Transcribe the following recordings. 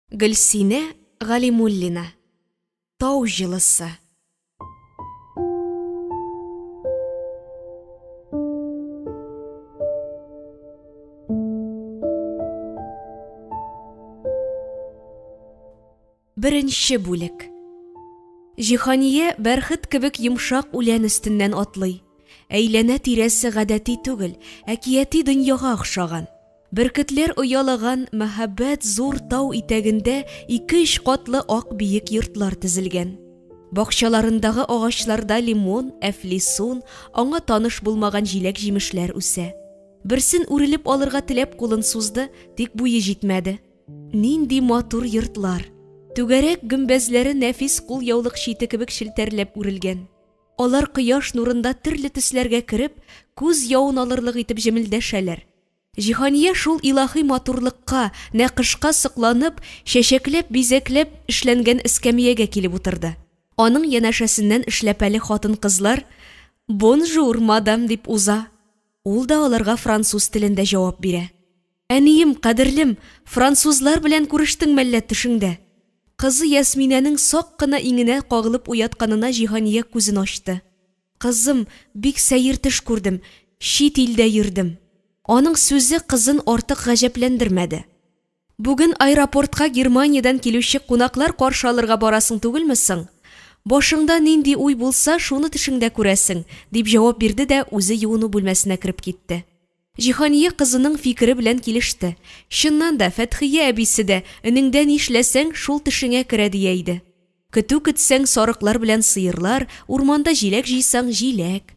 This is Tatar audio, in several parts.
Гөлсинә Галимуллина. Тау җылысы. Беренче бүлек. Җиһания бәрхет кебек йомшак үлән өстеннән атлый. Әйләнә тирәсе гадәти түгел, әкияти дөньяга охшаган. Бөркетләр оялаган мәхәббәт зур тау итәгендә 2-3 катлы ак биек йортлар тезелгән. Бакчаларындагы агачларда лимон, әфлисун, аңа таныш булмаган җиләк-җимешләр үсә. Берсен үрелеп алырга теләп кулын сузды, тик буе җитмәде. Нинди матур йортлар! Түгәрәк гөмбәзләре нәфис кул яулык чите кебек челтәрләп үрелгән. Алар кояш нурында төрле төсләргә кереп, күз явын алырлык итеп җемелдәшәләр. Җиһания шул илаһи матурлыкка, нәкышка сокланып, чәчәкләп-бизәкләп эшләнгән эскәмиягә килеп утырды. Аның янәшәсеннән эшләпәле хатын-кызлар «Бонжур, мадам» дип уза. Ул да аларга француз телендә җавап бирә. «Әнием, кадерлем, французлар белән күрештеңме әллә төшеңдә?» Кызы Ясминәнең сак кына иңенә кагылып уятканына Җиһания күзен ачты. «Кызым, бик сәер төш күрдем, чит илдә йөрдем». Аның сүзе кызын артык гаҗәпләндермәде. «Бүген аэропортка Германиядан килүче кунаклар каршы алырга барасың түгелме соң? Башыңда нинди уй булса, шуны төшеңдә күрәсең», дип җавап бирде дә үзе юыну бүлмәсенә кереп китте. Җиһания кызының фикере белән килеште. Чыннан да Фәтхия әбисе дә «Энеңдә нишләсәң, шул төшеңә керә» дия иде. Көтү көтсәң сарыклар белән сыерлар, урманда җиләк җыйсаң җиләк.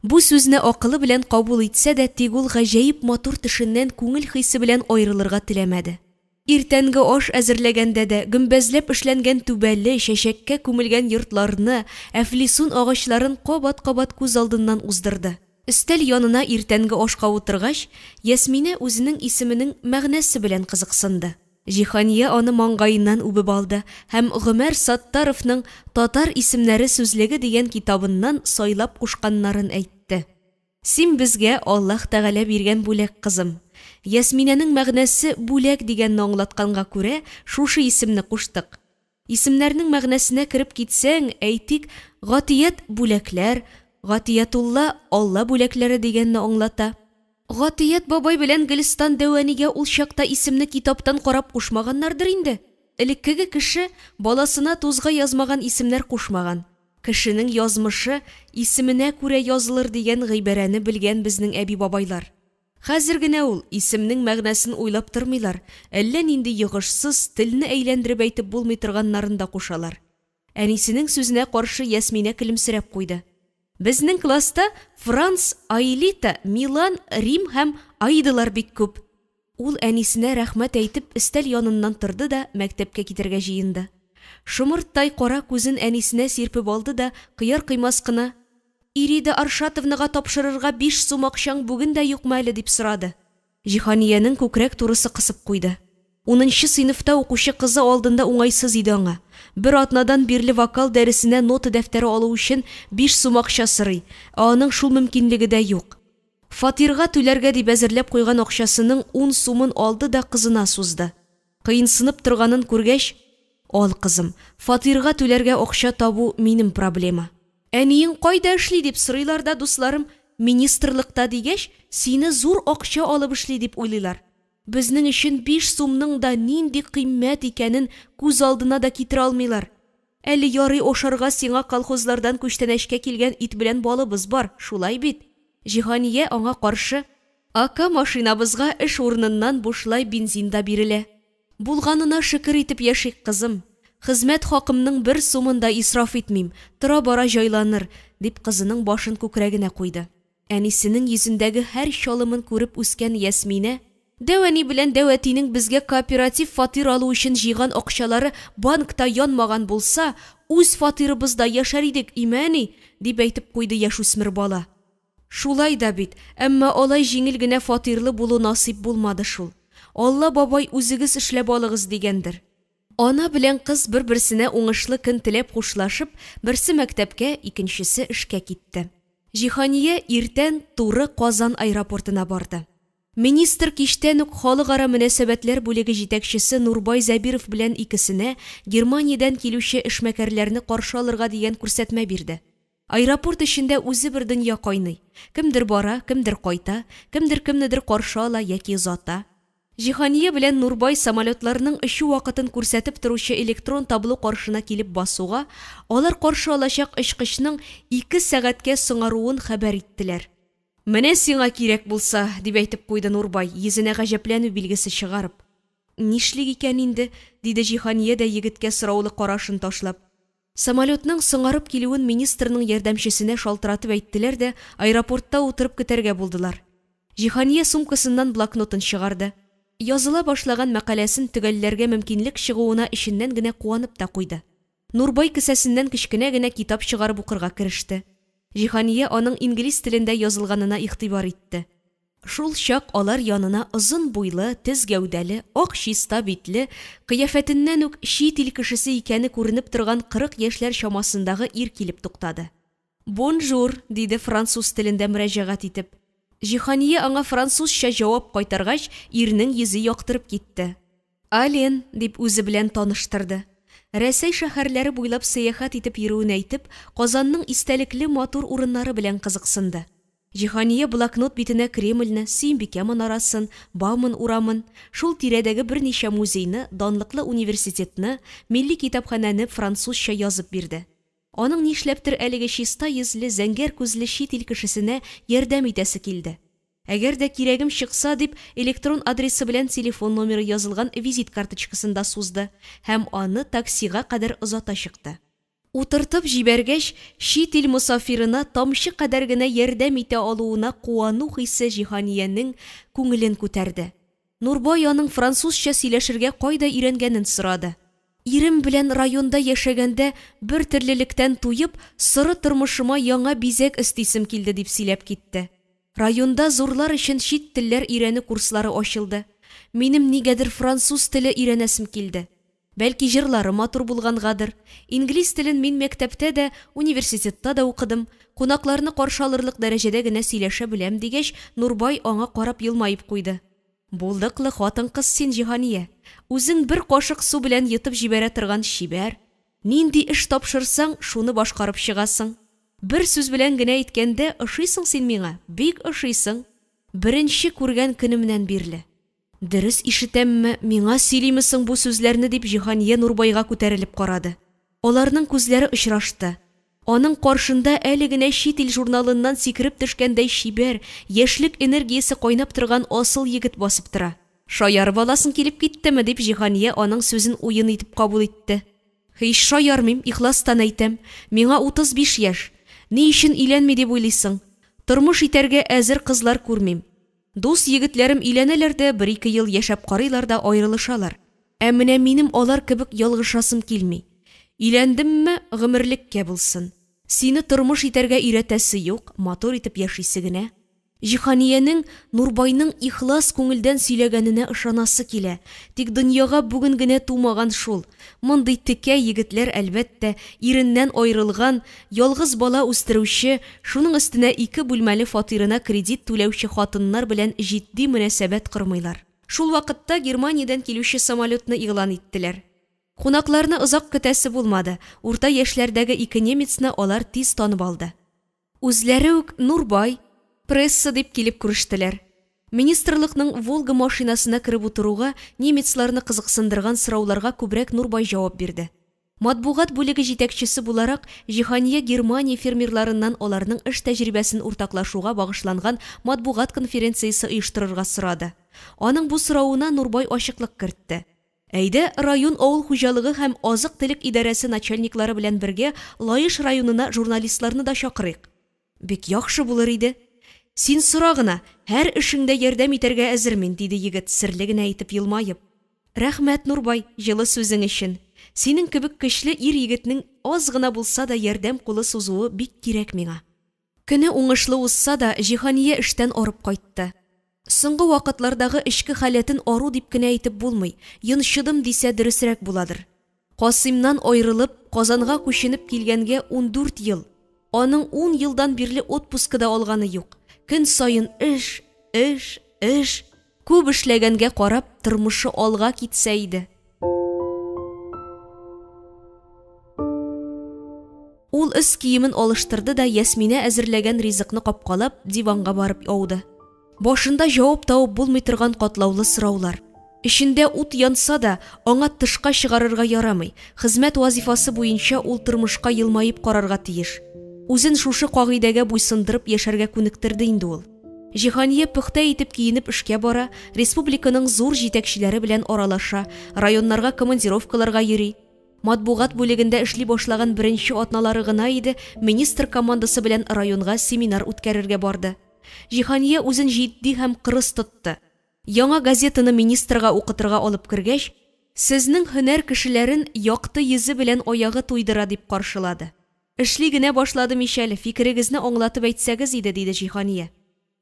Бу сүзне акылы белән кабул итсә дә, тик ул гаҗәеп матур төшеннән күңел хисе белән аерылырга теләмәде. Иртәнге аш әзерләгәндә дә гөмбәзләп эшләнгән түбәле, чәчәккә күмелгән йортларны, әфлисун агачларын кабат-кабат күз алдыннан уздырды. Өстәл янына иртәнге ашка утыргач, Ясминә үзенең исеменең мәгънәсе белән кызыксынды. Җиһания аны маңгаеннан үбеп алды һәм Гомәр Саттаровның «Татар исемнәре сүзлеге» дигән китабыннан сайлап кушканнарын әйтте. «Син безгә Аллаһ Тәгалә биргән бүләк, кызым. Ясминәнең мәгънәсе бүләк дигәнне аңлатканга күрә, шушы исемне куштык. Исемнәрнең мәгънәсенә кереп китсәң, әйтик, Гатият бүләкләр, Гатиятулла Алла бүләкләре дигәнне аңлата. Гатият бабай белән Гөлстан Дәвәнигә ул чакта исемне китаптан карап кушмаганнардыр инде. Элеккеге кеше баласына тузга язмаган исемнәр кушмаган. Кешенең язмышы исеменә күрә язылыр дигән гыйбарәне белгән безнең әби-бабайлар. Хәзер генә ул исемнең мәгънәсен уйлап тормыйлар, әллә нинди йогышсыз, телне әйләндереп әйтеп булмый торганнарын да кушалар». Әнисенең сүзенә каршы Ясминә көлемсерәп куйды. «Безнең класста Франц, Аэлита, Милан, Рим һәм Аидалар бик күп». Ул әнисенә рәхмәт әйтеп өстәл яныннан торды да мәктәпкә китәргә җыенды. Шомырттай кара күзен әнисенә сирпеп алды да кыяр-кыймас кына «Ирида Аршатовнага тапшырырга 5 сум акчаң бүген дә юкмы әле?» дип сорады. Җиһаниянең күкрәк турысы кысып куйды. 10нчы сыйныфта укучы кызы алдында уңайсыз иде аңа. Бер атнадан бирле вокал дәресенә нота дәфтәре алу өчен 5 сум акча сорый, аның шул мөмкинлеге дә юк. Фатирга түләргә дип әзерләп куйган акчасының 10 сумын алды да кызына сузды. Кыенсынып торганын күргәч, «Ал, кызым, фатирга түләргә акча табу минем проблема. Әниең кайда эшли?» дип сорыйлар да дусларым, «Министрлыкта» дигәч, сине зур акча алып эшли дип уйлыйлар. Безнең өчен 5 сумның да нинди кыйммәт икәнен күз алдына да китерә алмыйлар. Әле ярый ашарга сиңа колхозлардан күчтәнәчкә килгән ит белән балыбыз бар, шулай бит?» Җиһания аңа каршы: «Ака машинабызга эш урыныннан бушлай бензин да бирелә. Булганына шөкер итеп яшик, кызым. Хезмәт хакымның 1 сумын да исраф итмим, тора-бара җайланыр», дип кызының башын күкрәгенә куйды. Әнисенең йөзендәге һәр чалымын күреп үскән Ясминә «Дәвәни белән Дәвәтинең безгә кооператив фатир алу өчен җыйган акчалары банкта янмаган булса, үз фатирыбызда яшәр идек, имәни», дип әйтеп куйды яшүсмер бала. «Шулай да бит, әмма алай җиңел генә фатирлы булу насип булмады шул. Алла бабай үзегез эшләп алыгыз дигәндер». Ана белән кыз бер-берсенә уңышлы көн теләп хушлашып, берсе мәктәпкә, икенчесе эшкә китте. Җиһания иртән туры Казан аэропортына барды. Министр киштән үк халыкара мөнәсәбәтләр бүлеге җитәкчесе Нурбай Зәбиров белән икесенә Германиядән килүче эшмәкәрләрне каршы алырга дигән күрсәтмә бирде. Аэропорт эчендә үзе бер дөнья кайный. Кемдер бара, кемдер кайта, кемдер кемнедер каршы ала яки озата. Җиһания белән Нурбай самолетларның очу вакытын күрсәтеп торучы электрон табло каршына килеп басуга, алар каршы алачак очкычның 2 сәгатькә соңаруын хәбәр иттеләр. «Менә сиңа кирәк булса», дип әйтеп куйды Нурбай, йөзенә гаҗәпләнү билгесе чыгарып. «Нишлек икән инде?» диде Җиһания дә егеткә сораулы карашын ташлап. Самолетның соңарып килүен министрның ярдәмчесенә шалтыратып әйттеләр дә, аэропортта утырып көтәргә булдылар. Җиһания сумкасыннан блокнотын чыгарды. Языла башлаган мәкаләсен төгәлләргә мөмкинлек чыгуына ишеннән генә куанып та куйды. Нурбай кесәсеннән кечкенә генә китап чыгарып укырга кереште. Җиһания аның инглиз телендә язылганына игътибар итте. Шул чак алар янына озын буйлы, тез гәүдәле, ак чиста битле, кыяфәтеннән үк чит ил кешесе икәне күренеп торган 40 яшьләр чамасындагы ир килеп туктады. «Бонжур», диде француз телендә мөрәҗәгать итеп. Җиһания аңа французча җавап кайтаргач, ирнең йөзе яктырып китте. «Ален», дип үзе белән таныштырды. Рәсәй шәһәрләре буйлап сәяхәт итеп йөрүен әйтеп, Казанның истәлекле матур урыннары белән кызыксынды. Җиһания блокнот битенә Кремльне, Сөембикә манарасын, Бауман урамын, шул тирәдәге берничә музейны, данлыклы университетны, милли китапханәне французча язып бирде. Аның нишләптер әлеге чиста йөзле, зәңгәр күзле чит ил кешесенә ярдәм итәсе килде. Әгәр дә кирәгем чыкса дип, электрон адресы белән телефон номеры язылган визит карточкасын да сузды һәм аны таксига кадәр озата чыкты. Утыртып җибәргәч, чит ил мусафирына тамчы кадәр генә ярдәм итә алуына куану хисе Җиһаниянең күңелен күтәрде. Нурбай аның французча сөйләшергә кайда өйрәнгәнен сорады. Ирем белән районда яшәгәндә бер төрлелектән туеп, сыры тормышыма яңа бизәк өстисем килде дип сөйләп китте. Районда зурлар өчен чит телләр өйрәнү курслары ачылды. Минем нигәдер француз теле өйрәнәсем килде. Бәлки җырлары матур булгангадыр. Инглиз телен мин мәктәптә дә, университетта да укыдым. Кунакларны каршы алырлык дәрәҗәдә генә сөйләшә беләм дигәч, Нурбай аңа карап елмаеп куйды. Булдыклы хатын-кыз син, Җиһания. Үзең бер кашык су белән йотып җибәрә торган чибәр. Нинди эш тапшырсаң, шуны башкарып чыгасың. Бер сүз белән генә әйткәндә, ошыйсың син миңа, бик ошыйсың. Беренче күргән көнемнән бирле. Дөрес ишетәмме, миңа сөйлимесең бу сүзләрне дип Җиһания Нурбайга күтәрелеп карады. Аларның күзләре очрашты. Аның каршында әле генә чит ил журналыннан сикереп төшкәндәй чибәр, яшьлек энергиясе кайнап торган асыл егет басып тора. Шаяр баласын килеп киттеме дип Җиһания аның сүзен уен итеп кабул итте. Һич шаярмыйм, ихластан әйтәм. Миңа 35 яшь. Ни өчен өйләнми дип уйлыйсың? Тормыш итәргә әзер кызлар күрмим. Дус егетләрем өйләнәләр дә 1-2 ел яшәп карыйлар да аерылышалар. Ә менә минем алар кебек ялгышасым килми. Өйләндемме, гомерлеккә булсын. Сине тормыш итәргә өйрәтәсе юк, матур итеп яшисе генә. Җиһаниянең Нурбайның ихлас күңелдән сөйләгәненә ышанасы килә. Тик дөньяга бүген генә тумаган шул. Мондый текә егетләр әлбәттә иреннән аерылган, ялгыз бала үстерүче, шуның өстенә 2 бүлмәле фатирына кредит түләүче хатыннар белән җитди мөнәсәбәт кырмыйлар. Шул вакытта Германиядән килүче самолетны игълан иттеләр. Кунакларны озак көтәсе булмады. Урта яшьләрдәге 2 немецны алар тиз танып алды. Үзләре үк Нурбай пресса дип килеп күрештеләр. Министрлыкның Волга машинасына кереп утыруга немецларны кызыксындырган сорауларга күбрәк Нурбай җавап бирде. Матбугат бүлеге җитәкчесе буларак Җиһания Германия фермерларыннан аларның эш тәҗрибәсен уртаклашуга багышланган матбугат конференциясе оештырырга сорады. Аның бу соравына Нурбай ачыклык кертте. Әйдә, район авыл хуҗалыгы һәм азык-төлек идарәсе начальниклары белән бергә Лаеш районына журналистларны да чакырыйк. Бик яхшы булыр иде. Син сорагына, һәр эшеңдә ярдәм итәргә әзермен, диде егет серле генә әйтеп елмаеп. Рәхмәт, Нурбай, җылы сүзең өчен. Синең кебек көчле ир егетнең аз гына булса да ярдәм кулы сузуы бик кирәк миңа. Көне уңышлы узса да, Җиһания эштән арып кайтты. Соңгы вакытлардагы эчке халәтен ару дип кенә әйтеп булмый, йончыдым дисә дөресрәк буладыр. Касыймнан аерылып, Казанга күченеп килгәнгә 14 ел. Аның 10 елдан бирле отпускыда алганы юк. Көн сайын эш эш, күп эшләгәнгә карап, тормышы алга китсә иде. Ул үз киемен алыштырды да Ясминә әзерләгән ризыкны капкалап, диванга барып ауды. Башында җавап табып булмый торган катлаулы сораулар. Эчендә ут янса да, аңа тышка чыгарырга ярамый. Хезмәт вазифасы буенча ул тормышка елмаеп карарга тиеш. Үзен шушы кагыйдәгә буйсындырып яшәргә күнектерде инде ул. Җиһания пөхтә итеп киенеп эшкә бара, республиканың зур җитәкчеләре белән аралаша, районнарга командировкаларга йөри. Матбугат бүлегендә эшли башлаган беренче атналары гына иде, министр командасы белән районга семинар үткәрергә барды. Җиһания үзен җитди һәм кырыс тотты. Яңа газетаны министрга укытырга алып кергәч, сезнең һөнәр кешеләрен якты йөзе белән аягы туйдыра дип каршылады. Эшли генә башладым ишәле, фикерегезне аңлатып әйтсәгез иде, диде Җиһания.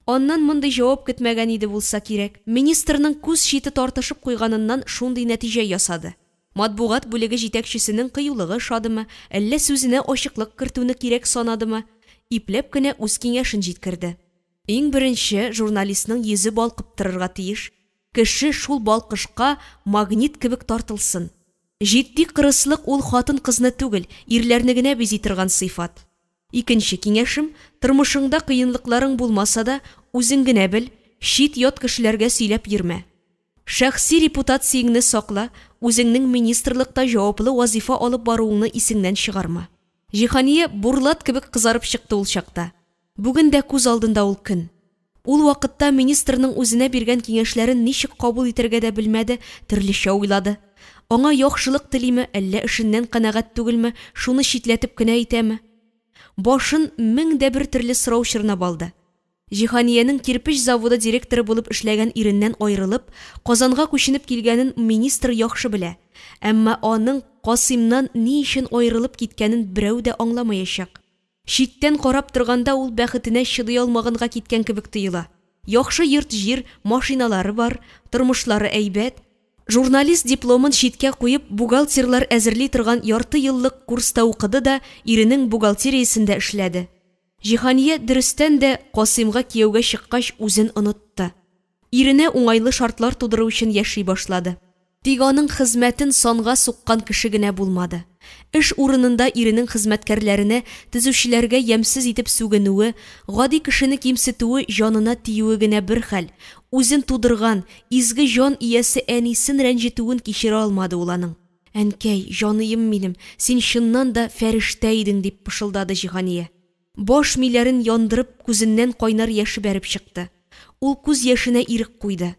Аннан мондый җавап көтмәгән иде булса кирәк. Министрның күз чите тартышып куйганыннан шундый нәтиҗә ясады. Матбугат бүлеге җитәкчесенең кыюлыгы шадымы, әллә сүзенә ачыклык кертүне кирәк санадымы, ипләп кенә үз киңәшен җиткерде. Иң беренче журналистның йөзе балкып торырга тиеш. Кеше шул балкышка магнит кебек тартылсын. Җитди кырыслык ул хатын-кызны түгел, ирләрне генә бизи торган сыйфат. Икенче киңәшем, тормышыңда кыенлыкларың булмаса да, үзең генә бел, чит ят кешеләргә сөйләп йөрмә. Шәхси репутацияңне сакла, үзеңнең министрлыкта җаваплы вазифа алып баруыңны исеңнән чыгарма. Җиһания бурлат кебек кызарып чыкты ул чакта. Бүген дә күз алдында ул көн. Ул вакытта министрның үзенә биргән киңәшләрен ничек кабул итәргә дә белмәде, төрлечә уйлады. Аңа яхшылык телиме, әллә эшеннән канәгать түгелме, шуны читләтеп кенә әйтәме? Башын 1001 төрле сорау чорнап алды. Җиһаниянең кирпеч заводы директоры булып эшләгән иреннән аерылып, Казанга күченеп килгәнен министр яхшы белә. Әмма аның Касыймнан ни өчен аерылып киткәнен берәү дә аңламаячак. Читтән карап торганда ул бәхетенә чыдый алмаганга киткән кебек тоела. Яхшы йорт-җир, машиналары бар, тормышлары әйбәт. Журналист дипломын читкә куеп, бухгалтерлар әзерли торган ярты еллык курста укыды да, иренең бухгалтериясендә эшләде. Җиһания дөрестән дә Касыймга кияүгә чыккач үзен онытты. Иренә уңайлы шартлар тудыру өчен яши башлады. Тик аның хезмәтен санга суккан кеше генә булмады. Эш урынында иренең хезмәткәрләренә, төзүчеләргә ямьсез итеп сүгенүе, гади кешене кимсетүе, җанына тиюе генә бер хәл. Үзен тудырган, изге җан иясе әнисен рәнҗетүен кичерә алмады ул аның. Әнкәй, җаныем минем, син чыннан да фәрештә идең, дип пышылдады Җиһания. Баш миләрен яндырып, күзеннән кайнар яше бәреп чыкты. Ул күз яшенә ирек куйды.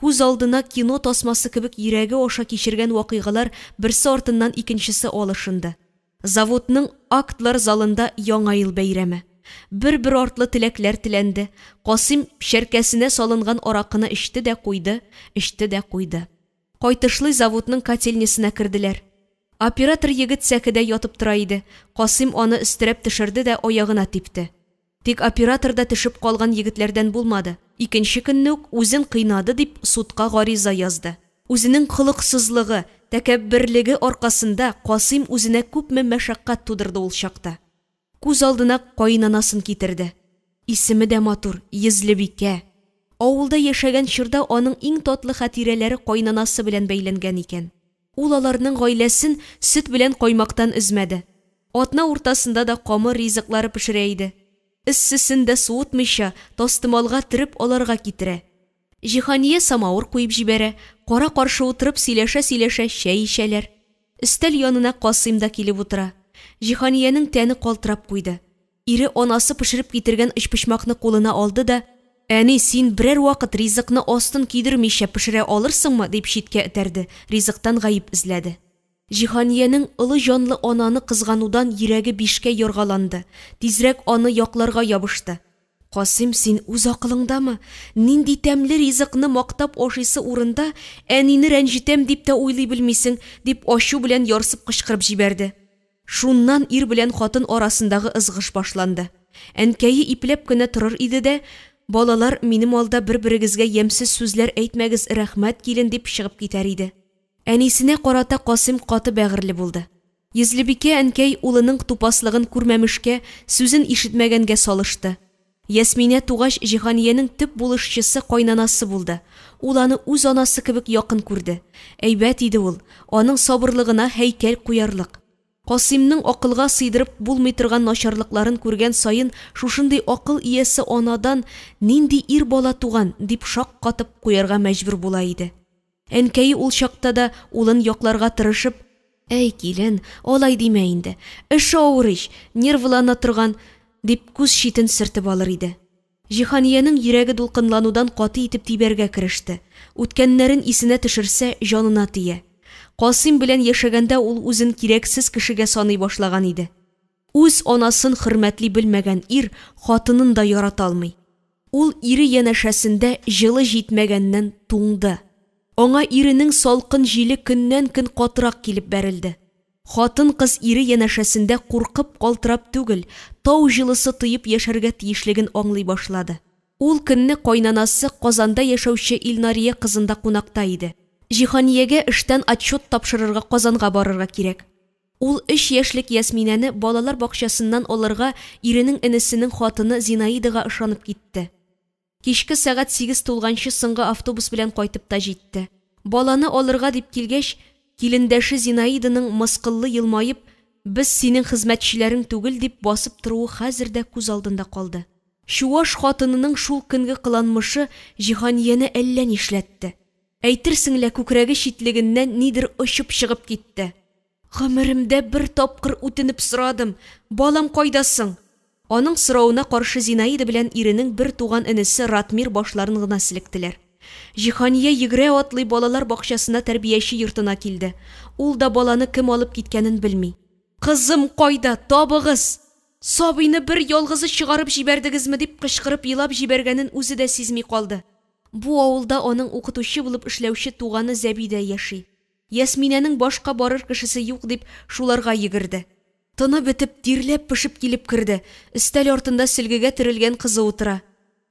Күз алдына кино тасмасы кебек йөрәге аша кичергән вакыйгалар берсе артыннан икенчесе алышынды. Заводның актлар залында яңа ел бәйрәме. Бер-бер артлы теләкләр теләнде. Касыйм шәркәсенә салынган аракыны эчте дә куйды, эчте дә куйды. Кайтышлый заводның котельнесенә керделәр. Оператор егет сәкедә ятып тора иде. Касыйм аны өстерәп төшерде дә аягына типте. Тик оператор да төшеп калган егетләрдән булмады. Икенче көнне үк үзен кыйнады дип судка гариза язды. Үзенең хылыксызлыгы, тәкәбберлеге аркасында Касыйм үзенә күпме мәшәккать тудырды ул чакта. Күз алдына каенанасын китерде. Исеме дә матур, Йөзлебикә. Авылда яшәгән чорда аның иң татлы хатирәләре каенанасы белән бәйләнгән икән. Ул аларның гаиләсен сөт белән каймактан өзмәде. Атна уртасында да камыр ризыклары пешерә иде. Иссесен дә суытмыйча, тастымалга төреп аларга китерә. Җиһания самавыр куеп җибәрә, кара каршы утырып сөйләшә-сөйләшә чәй ичәләр. Өстәл янына Касыйм да килеп утыра. Җиһаниянең тәне калтырап куйды. Ире анасы пешереп китергән өчпочмакны кулына алды да: "Әни, син берәр вакыт ризыкны астын кидермичә пешерә алырсыңмы?" дип читкә этәрде, ризыктан гаип эзләде. Җиһаниянең улы җанлы ананы кызганудан йөрәге бишкә яргаланды. Тизрәк аны якларга ябышты. Касыйм, син үз акылыңдамы? Нинди тәмле ризыкны мактап ашыйсы урында әнине рәнҗитәм дип тә уйлый белмисең, дип ачу белән ярсып кычкырып җибәрде. Шуннан ир белән хатын арасындагы ызгыш башланды. Әнкәе ипләп кенә торыр иде дә: "Балалар, минем алда бер-берегезгә ямьсез сүзләр әйтмәгез, рәхмәт килен", дип чыгып китәр иде. Әнисенә карата Касыйм каты бәгырьле булды. Йөзлебикә әнкәй улының тупаслыгын күрмәмешкә, сүзен ишетмәгәнгә салышты. Ясминә тугач Җиһаниянең төп булышчысы кайнанасы булды. Ул аны үз анасы кебек якын күрде. Әйбәт иде ул, аның сабырлыгына һәйкәл куярлык. Касыймның акылга сыйдырып булмый торган начарлыкларын күргән саен шушындый акыл иясе анадан нинди ир бала туган дип шаккатып куярга мәҗбүр була иде. Әнкәй ул чакта да улын якларга тырышып, «Әй килен, алай димә инде. Эш авыр ич, нервлана торган», дип күз читен сөртеп алыр иде. Җиһаниянең йөрәге дулкынланудан каты итеп тибәргә кереште. Үткәннәрен исенә төшерсә, җанына тия. Касыйм белән яшәгәндә ул үзен кирәксез кешегә саный башлаган иде. Үз анасын хөрмәтли белмәгән ир хатынын да ярата алмый. Ул ире янәшәсендә җылы җитмәгәннән туңды. Аңа иренең салкын җиле көннән-көн катырак килеп бәрелде. Хатын-кыз ире янәшәсендә куркып калтырап түгел, тау җылысы тыеп яшәргә тиешлеген аңлый башлады. Ул көнне кайнанасы Казанда яшәүче Илнария кызында кунакта иде. Җиһаниягә эштән отчет тапшырырга Казанга барырга кирәк. Ул 3 яшьлек Ясминәне балалар бакчасыннан алырга иренең энесенең хатыны Зинаидага ышанып китте. Кичке сәгать 8 тулганчы соңгы автобус белән кайтып та җитте. Баланы алырга дип килгәч, килендәше Зинаиданың мыскыллы елмаеп, «Без синең хезмәтчеләрең түгел» дип басып торуы хәзер дә күз алдында калды. Чуаш хатынының шул көнге кыланмышы Җиһанияне әллә нишләтте. Әйтерсең лә күкрәге читлегеннән нидер очып чыгып китте. «Гомеремдә бер тапкыр үтенеп сорадым, балам кайдасың?» Аның сорауына каршы Зинаида белән иренең бер туган энесе Ратмир башларын гына селектеләр. Җиһания йөгерә атлый балалар бакчасына тәрбияче йортына килде. Ул да баланы кем алып киткәнен белми. «Кызым кайда? Табыгыз! Сабыйны бер ялгызы чыгарып җибәрдегезме?» дип кычкырып елап җибәргәнен үзе дә сизми калды. Бу авылда аның укытучы булып эшләүче туганы Зәбидә яши. Ясминәнең башка барыр кешесе юк дип шуларга йөгерде. Тыны бетеп, тирләп пешеп килеп керде. Өстәл артында сөлгегә төрелгән кызы утыра.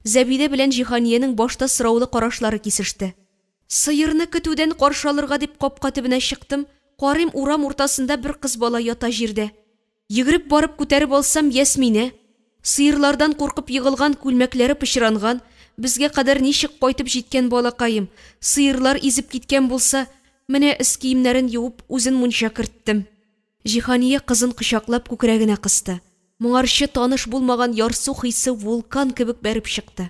Зәбидә белән Җиһаниянең башта сораулы карашлары кисеште. «Сыерны көтүдән каршы алырга дип капка төбенә чыктым. Карыйм, урам уртасында бер кыз бала ята җирдә. Йөгереп барып күтәреп алсам, Ясминә. Сыерлардан куркып егылган, күлмәкләре пычранган. Безгә кадәр ничек кайтып җиткән балакаем. Сыерлар изеп киткән булса, менә эс киемнәрен юып, үзен мунча керттем». Җиһания кызын кочаклап күкрәгенә кысты. Моңарчы таныш булмаган ярсу хисе вулкан кебек бәреп чыкты.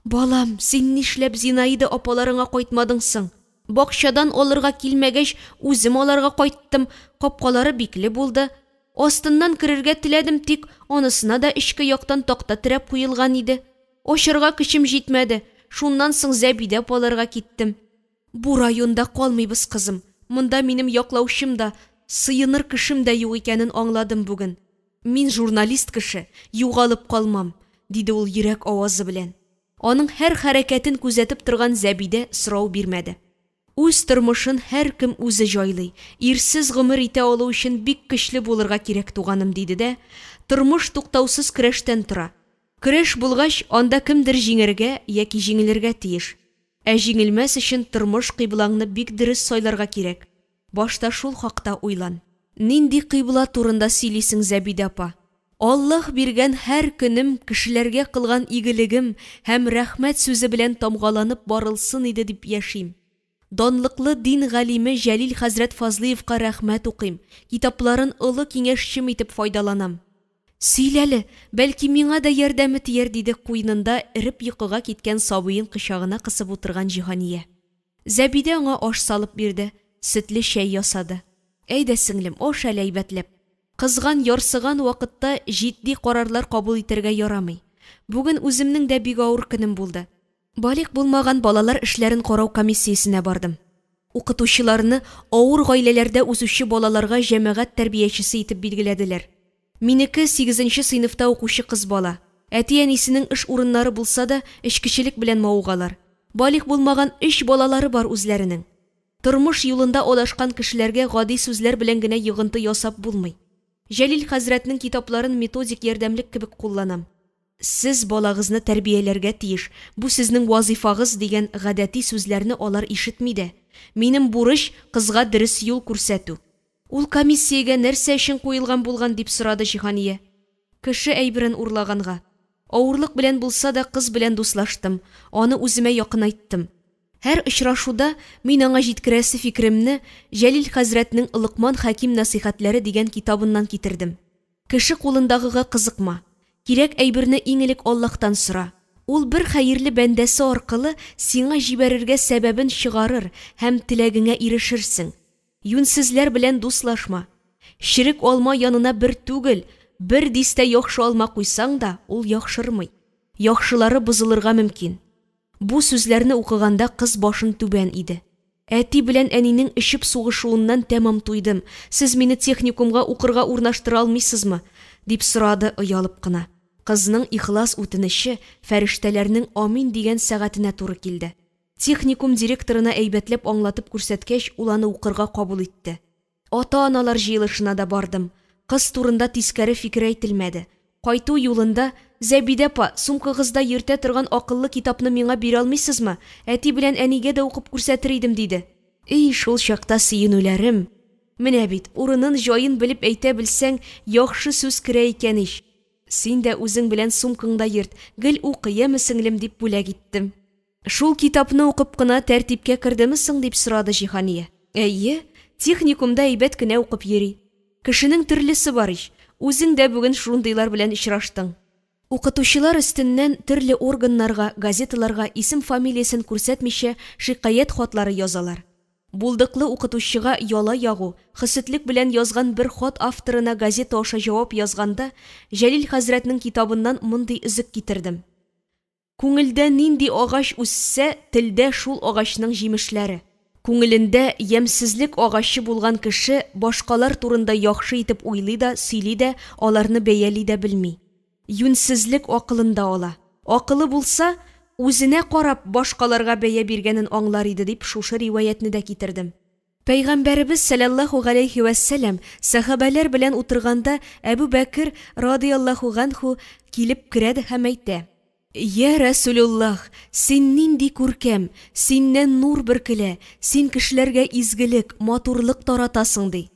«Балам, син нишләп Зинаида апаларыңа кайтмадың соң? Бакчадан алырга килмәгәч, үзем аларга кайттым. Капкалары бикле булды. Астыннан керергә теләдем, тик анысына да ичке яктан такта терәп куелган иде. Ачырга көчем җитмәде. Шуннан соң Зәбидә апаларга киттем. Бу районда калмыйбыз, кызым. Монда минем яклаучым да, сыйыныр кешем дә юк икәнен аңладым бүген. Мин журналист кеше, югалып калмам», диде ул йөрәк авазы белән. Аның һәр хәрәкәтен күзәтеп торган Зәбидә сорау бирмәде. Үз тормышын һәр кем үзе җайлый. Ирсез гомер итә алу өчен бик көчле булырга кирәк, туганым, диде дә, тормыш туктаусыз көрәштән тора. Көрәш булгач, анда кемдер җиңәргә яки җиңелергә тиеш. Ә җиңелмәс өчен тормыш кыйблаңны бик дөрес сайларга кирәк. Башта шул хакта уйлан. Нинди кыйбла турында сөйлисең, Зәбидә апа? Аллаһ биргән һәр көнем кешеләргә кылган игелегем һәм рәхмәт сүзе белән тамгаланып барылсын иде дип яшим. Данлыклы дин галиме Җәлил хәзрәт Фазлыевка рәхмәт укыйм. Китапларын олы киңәшчем итеп файдаланам. Сөйләле, бәлки миңа да ярдәме тияр, диде куйнында эреп йокыга киткән сабыйын кочагына кысып утырган Җиһания. Зәбидә аңа аш салып бирде, сөтле чәй ясады. «Әйдә сеңлем, аш әле әйбәтләп. Кызган, ярсыган вакытта җитди карарлар кабул итәргә ярамый. Бүген үземнең дә бик авыр көнем булды. Балик булмаган балалар эшләрен карау комиссиясенә бардым. Укытучыларны авыр гаиләләрдә үсүче балаларга җәмәгать тәрбиячесе итеп билгеләделәр. Минеке 8нче сыйныфта укучы кыз бала. Әти-әнисенең эш урыннары булса да, эшкечелек белән мавыгалар. Балик булмаган 3 балалары бар үзләренең. Тормыш юлында адашкан кешеләргә гади сүзләр белән генә йогынты ясап булмый. Җәлил хәзрәтнең китапларын методик ярдәмлек кебек кулланам. Сез балагызны тәрбияләргә тиеш, бу сезнең вазифагыз дигән гадәти сүзләрне алар ишетми дә. Минем бурыч кызга дөрес юл күрсәтү. Ул комиссиягә нәрсә өчен куелган булган дип сорады Җиһания. Кеше әйберен урлаганга. Авырлык белән булса да кыз белән дуслаштым, аны үземә якынайттым. Һәр очрашуда мин аңа җиткерәсе фикеремне Җәлил хәзрәтнең Лыкман Хәким насихәтләре дигән китабыннан китердем. Кеше кулындагыга кызыкма. Кирәк әйберне иң элек Аллаһтан сора. Ул бер хәерле бәндәсе аркылы сиңа җибәрергә сәбәбен чыгарыр һәм теләгеңә ирешерсең. Юнсезләр белән дуслашма. Ширек алма янына бер түгел, бер дистә яхшы алма куйсаң да, ул яхшырмый. Яхшылары бозылырга мөмкин. Бу сүзләрне укыганда кыз башын түбән иде. Әти белән әнинең ишеп сугышуыннан тәмам туйдым. Сез мине техникумга укырга урнаштыра алмыйсызмы? Дип сорады оялып кына. Кызның ихлас үтенеше фәрештәләрнең амин дигән сәгатенә туры килде. Техникум директорына әйбәтләп аңлатып күрсәткәч, ул аны укырга кабул итте. Ата-аналар җыелышына да бардым. Кыз турында тискәре фикер әйтелмәде. Кайту юлында Зәбидә апа, сумкагызда йөртә торган акыллы китапны миңа бирә алмыйсызмы? Әти белән әнигә дә укып күрсәтер идем диде. Шул чакта сөенүләрем. Менә бит, урынын җаен белеп әйтә белсәң, яхшы сүз керә икән ич. Син дә үзең белән сумкаңда йөрт, гел укыямы сеңлем дип бүләк иттем. Шул китапны укып кына тәртипкә кердеме соң дип сорады Җиһания. Әйе, техникумда әйбәт кенә укып йөри. Кешенең төрлесе бар ич. Үзең дә бүген шундыйлар белән очраштың. Укытучылар өстеннән төрле органнарга, газеталарга исем-фамилиясын күрсәтмичә шикаят хатлары язалар. Булдыклы укытучыга яла ягу, хисетлек белән язган бер хат авторына газета аша җавап язганда, Җәлил хәзрәтнең китабыннан мондый үзек китердем. Күңелдә нинди агач үссә, телдә шул агачның җимешләре. Күңелендә ямсезлек агачы булган кеше башкалар турында яхшы итеп уйлый да, сөйли дә, аларны бәяли дә белми. Юнсезлек акылында ала. Акылы булса, үзенә карап башкаларга бәя биргәнен аңлар иде дип шушы риваятны да китердем. Пәйгамбәрбез саллаллаху алейхи ва саллям сахабалар белән утырганда Әбу Бәкер радиллаһу анху килеп керә һәм әйтә: «Я Расулуллах, син нинди күркәм, синнән нур бөркелә, син кешеләргә изгелек, матурлык таратасың» ди.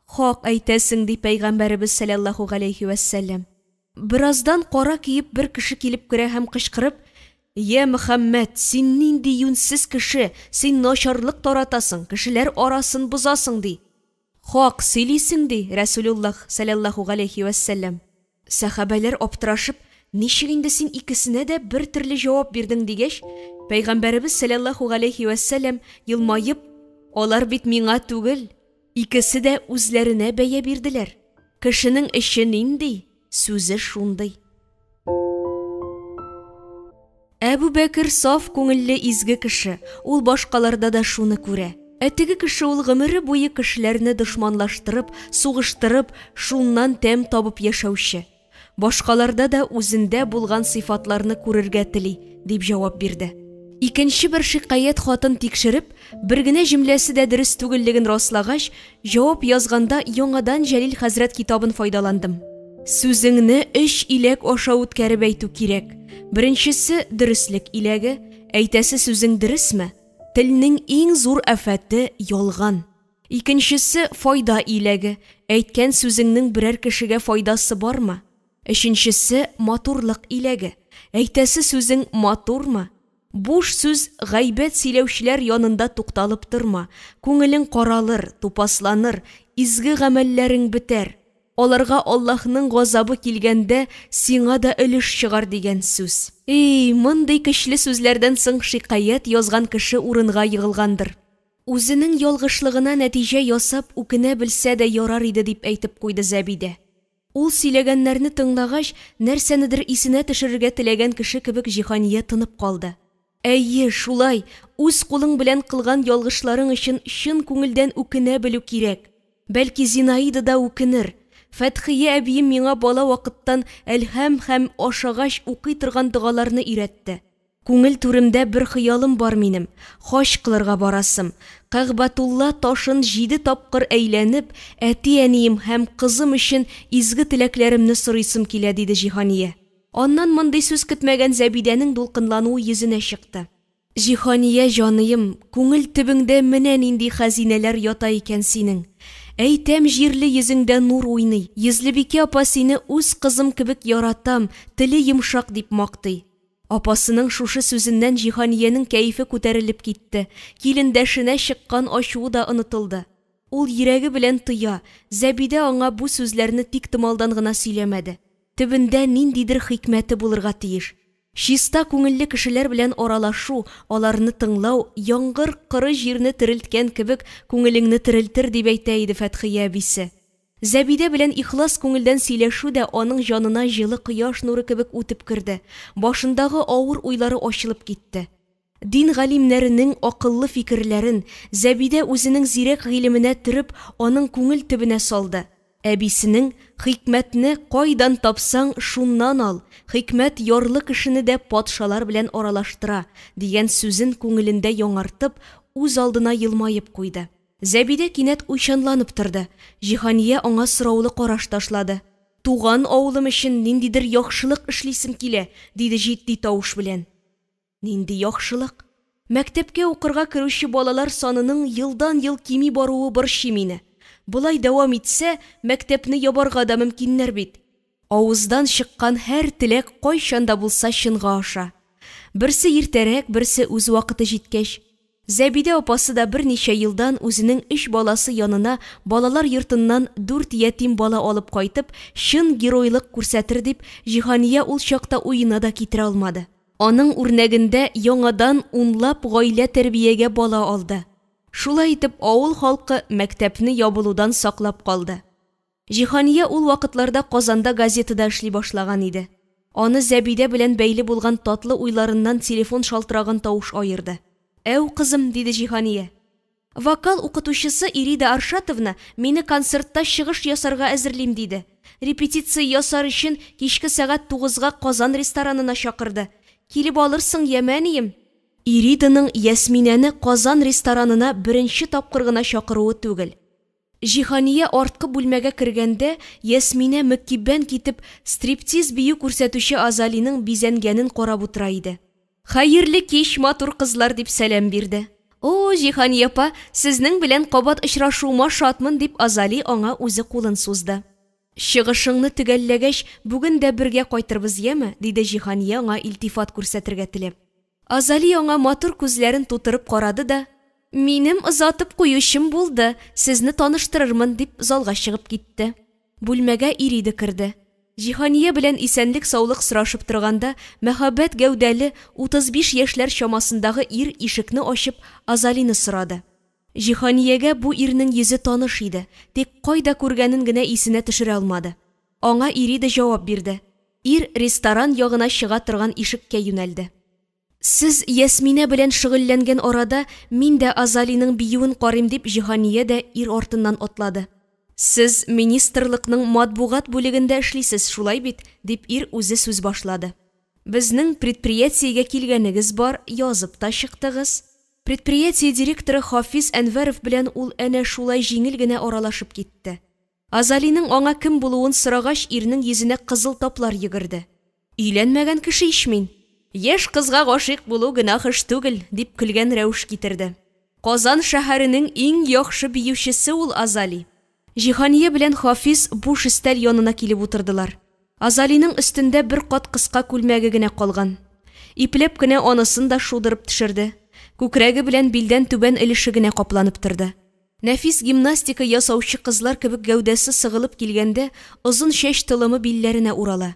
Хак әйтәсең ди Пәйгамбәрбез саллаллаху алейхи ва саллям. Бираздан кара киеп бер кеше килеп керә һәм кычкырып: «Я Мөхәммәд, син нинди юнсез кеше, син начарлык таратасың, кешеләр арасын бозасың» ди. Хак сөйлисең ди Расулуллах саллаллаху алейхи ва саллям. Сахабалар аптырашып: «Ничек инде син икесенә дә бер төрле җавап бирдең» дигәч, Пәйгамбәрбез саллаллаху алейхи ва саллям елмаеп: «Алар бит миңа түгел, икесе дә үзләренә бәя бирделәр. Кешенең эше нинди, сүзе шундый». Әбу Бәкер саф күңелле изге кеше, ул башкаларда да шуны күрә. Теге кеше ул гомере буе кешеләрне дошманлаштырып, сугыштырып, шуннан тәм табып яшәүче. Башкаларда да үзендә булган сыйфатларны күрергә тели, дип җавап бирде. Икенче бер шикаят хатын тикшереп, бер генә җөмләсе дә дөрес түгеллеген раслагач, җавап язганда яңадан Җәлил хәзрәт китабын файдаландым. Сүзеңне 3 иләк аша үткәреп әйтү кирәк. Беренчесе дөреслек иләге, әйтәсе сүзең дөресме? Телнең иң зур афаты ялган. Икенчесе файда иләге, әйткән сүзеңнең берәр кешегә файдасы бармы? Өченчесе матурлык иләге, әйтәсе сүзең матурмы? Буш сүз гайбәт сөйләүчеләр янында тукталып торма. Күңелең каралыр, тупасланыр, изге гамәлләрең бетәр. Аларга Аллаһның газабы килгәндә сиңа да өлеш чыгар дигән сүз. Мондый көчле сүзләрдән соң шикаят язган кеше урынга йыгылгандыр. Үзенең ялгышлыгына нәтиҗә ясап үкенә белсә дә ярар иде дип әйтеп куйды Зәбидә. Ул сөйләгәннәрне тыңлагач, нәрсәнедер исенә төшерергә теләгән кеше кебек Җиһания тынып калды. Әйе, шулай, үз кулың белән кылган ялгышларың өчен чын күңелдән үкенә белү кирәк. Бәлки Зинаида да үкенер. Фәтхия әбием миңа бала вакыттан әлһәм һәм ашагач укый торган дугаларны өйрәтте. Күңел түремдә бер хыялым бар минем. Хаҗ кылырга барасым. Кәгъбәтулла ташын 7 тапкыр әйләнеп, әти-әнием һәм кызым өчен изге теләкләремне сорыйсым килә, диде Җиһания. Аннан мондый сүз көтмәгән Зәбидәнең дулкынлануы йөзенә чыкты. Җиһания җаныем, күңел төбеңдә менә нинди хәзинәләр ята икән синең. Әйтәм, җирле йөзеңдә нур уйный. Йөзлебикә апа сине үз кызым кебек яратам, теле йомшак дип мактый. Апасының шушы сүзеннән Җиһаниянең кәефе күтәрелеп китте. Килендәшенә чыккан ачуы да онытылды. Ул йөрәге белән тоя, Зәбидә аңа бу сүзләрне тик тымалдан гына сөйләмәде. Төбендә ниндидер хикмәте булырга тиеш. Чиста күңелле кешеләр белән аралашу, аларны тыңлау, яңгыр кыры җирне терелткән кебек күңелеңне терелтер дип әйтә иде Фәтхия әбисе. Зәбидә белән ихлас күңелдән сөйләшү дә аның җанына җылы кояш нуры кебек үтеп керде. Башындагы авыр уйлары ачылып китте. Дин галимнәренең акыллы фикерләрен Зәбидә үзенең зирәк гыйлеменә төреп, аның күңел төбенә салды. Әбисенең хикмәтне кайдан тапсаң, шуннан ал. Хикмәт ярлы кешене дә патшалар белән аралаштыра дигән сүзен күңелендә яңартып, үз алдына елмаеп куйды. Зәбидә кинәт уйчанланып торды. Җиһания аңа сораулы караш ташлады. Туган авылым өчен ниндидер яхшылык эшлисем килә, диде җитди тавыш белән. Нинди яхшылык? Мәктәпкә укырга керүче балалар санының елдан-ел кими баруы борчый мине. Булай дәвам итсә, мәктәпне ябарга да мөмкиннәр бит. Авыздан чыккан һәр теләк кайчан да булса чынга аша. Берсе иртәрәк, берсе үз вакыты җиткәч. Зәбидә апасы да берничә елдан үзенең 3 баласы янына балалар йортыннан 4 ятим бала алып кайтып, чын геройлык күрсәтер дип, Җиһания ул чакта уена да китерә алмады. Аның үрнәгендә яңадан унлап гаилә тәрбиягә бала алды. Шулай итеп, авыл халкы мәктәпне ябылудан саклап калды. Җиһания ул вакытларда Казанда газетада эшли башлаган иде. Аны Зәбидә белән бәйле булган татлы уйларыннан телефон шалтыраган тавыш аерды. «Әу кызым», диде Җиһания. «Вокал укытучысы Ирида Аршатовна мине концертта чыгыш ясарга әзерлим диде. Репетиция ясар өчен кичке сәгать 9-га Казан ресторанына чакырды. Килеп алырсың, ямәнием?» Ириданың Ясминәне Казан ресторанына беренче тапкыр гына чакыруы түгел. Җиһания арткы бүлмәгә кергәндә, Ясминә мөкиббән китеп, стриптиз бию күрсәтүче Азалиның бизәнгәнен карап утыра иде. «Хәерле кич, матур кызлар», дип сәлам бирде. «О, Җиһания апа, сезнең белән кабат очрашуыма шатмын», дип Азали аңа үзе кулын сузды. «Чыгышыңны төгәлләгәч, бүген дә бергә кайтырбыз, яме?» диде Җиһания аңа илтифат күрсәтергә теләп. Азали аңа матур күзләрен тутырып карады да, «Минем озатып куючым булды, сезне таныштырырмын», дип залга чыгып китте. Бүлмәгә Ирида керде. Җиһания белән исәнлек саулык сорашып торганда, мәхәббәт гәүдәле 35 яшьләр чамасындагы ир ишекне ачып Азалины сорады. Җиһаниягә бу ирнең йөзе таныш иде, тик кайда күргәнен генә исенә төшерә алмады. Аңа Ирида җавап бирде. Ир ресторан ягына чыга торган ишеккә юнәлде. «Сез Ясминә белән шөгыльләнгән арада, мин дә Азалиның биюен карыйм», дип Җиһания дә ир артыннан атлады. «Сез министрлыкның матбугат бүлегендә эшлисез, шулай бит?» дип ир үзе сүз башлады. «Безнең предприятиегә килгәнегез бар, язып та чыктыгыз». Предприятие директоры Хафиз Әнвәров белән ул әнә шулай җиңел генә аралашып китте. Азалиның аңа кем булуын сорагач, ирнең йөзенә кызыл таплар йөгерде. «Өйләнмәгән кеше иш мин. Яшь кызга гашыйк булу гынах эш түгел», дип көлгән рәвеш китерде. «Казан шәһәренең иң яхшы биючесе ул Азали». Җиһания белән Хафиз буш өстәл янына килеп утырдылар. Азалиның өстендә бер кат кыска күлмәге генә калган. Ипләп кенә анысын да шудырып төшерде. Күкрәге белән билдән түбән өлеше генә капланып торды. Нәфис гимнастика ясаучы кызлар кебек гәүдәсе сыгылып килгәндә, озын чәч тылымы билләренә урала.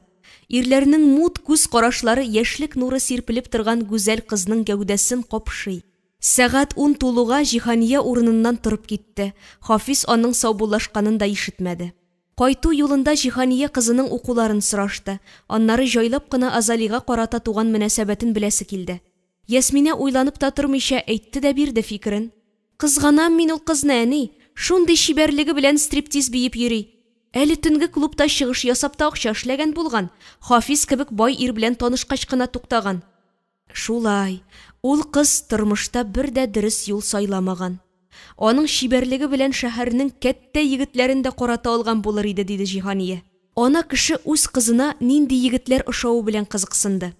Ирләрнең мут күз карашлары яшьлек нуры сирпелеп торган гүзәл кызның гәүдәсен капшый. Сәгать 10 тулуга Җиһания урыныннан торып китте. Хафиз аның саубуллашканын да ишетмәде. Кайту юлында Җиһания кызының укуларын сорашты. Аннары җайлап кына Азалига карата туган мөнәсәбәтен беләсе килде. Ясминә уйланып та тормыйча әйтте дә бирде фикерен. «Кызганам мин ул кызны, әни, шундый чибәрлеге белән стриптиз биеп йөри. Әле төнге клубта чыгыш ясап та акча эшләгән булган. Хафиз кебек бай ир белән танышкач кына туктаган». Шулай, ул кыз тормышта бер дә дөрес юл сайламаган. Аның чибәрлеге белән шәһәрнең кәттә егетләрен дә карата алган булыр иде, диде Җиһания. Ана кеше үз кызына нинди егетләр ошавы белән кызыксынды.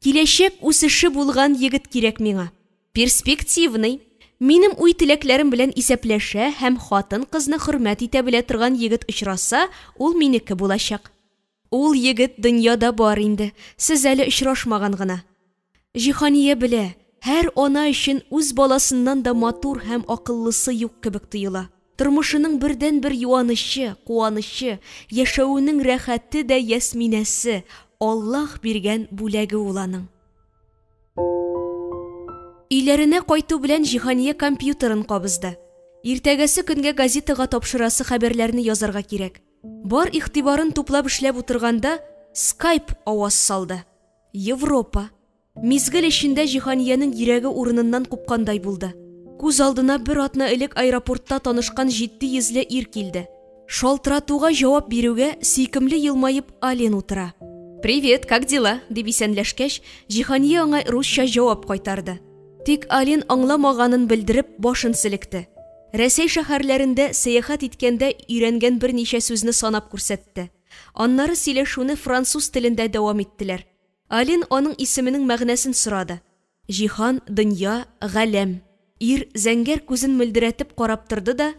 «Киләчәк үсеше булган егет кирәк миңа. Перспективный. Минем уй теләкләрем белән исәпләшә һәм хатын кызны хөрмәт итә белә торган егет очраса, ул минеке булачак. Ул егет дөньяда бар инде, сез әле очрашмаган гына. Җиһания белә, һәр ана өчен үз баласыннан да матур һәм акыллысы юк кебек тоела. Тормышының бердән-бер юанышы, куанышы, яшәүнең рәхәте дә Ясминәсе, Аллаһ биргән бүләге ул аның. Өйләренә кайту белән Җиһания компьютерын кабызды. Иртәгәсе көнгә газетага тапшырасы хәбәрләрне язарга кирәк. Бар игътибарын туплап эшләп утырганда, Skype аваз салды. Европа. Мизгел эчендә Җиһаниянең йөрәге урыныннан купкандай булды. Күз алдына бер атна элек аэропортта танышкан 700 ир килде. Шалтыратуга җавап бирүгә сөйкемле елмаеп Ален утыра. «Привет, как дела?» дип исәнләшкәч, Җиһания аңа русча җавап кайтарды. Тик Ален аңламаганын белдереп башын селекте. Рәсәй шәһәрләрендә сәяхәт иткәндә өйрәнгән берничә сүзне санап күрсәтте. Аннары сөйләшүне француз телендә дәвам иттеләр. Ален аның исеменең мәгънәсен сорады. Җиһан, дөнья, галәм. Ир зәңгәр күзен мөлдерәтеп карап торды да,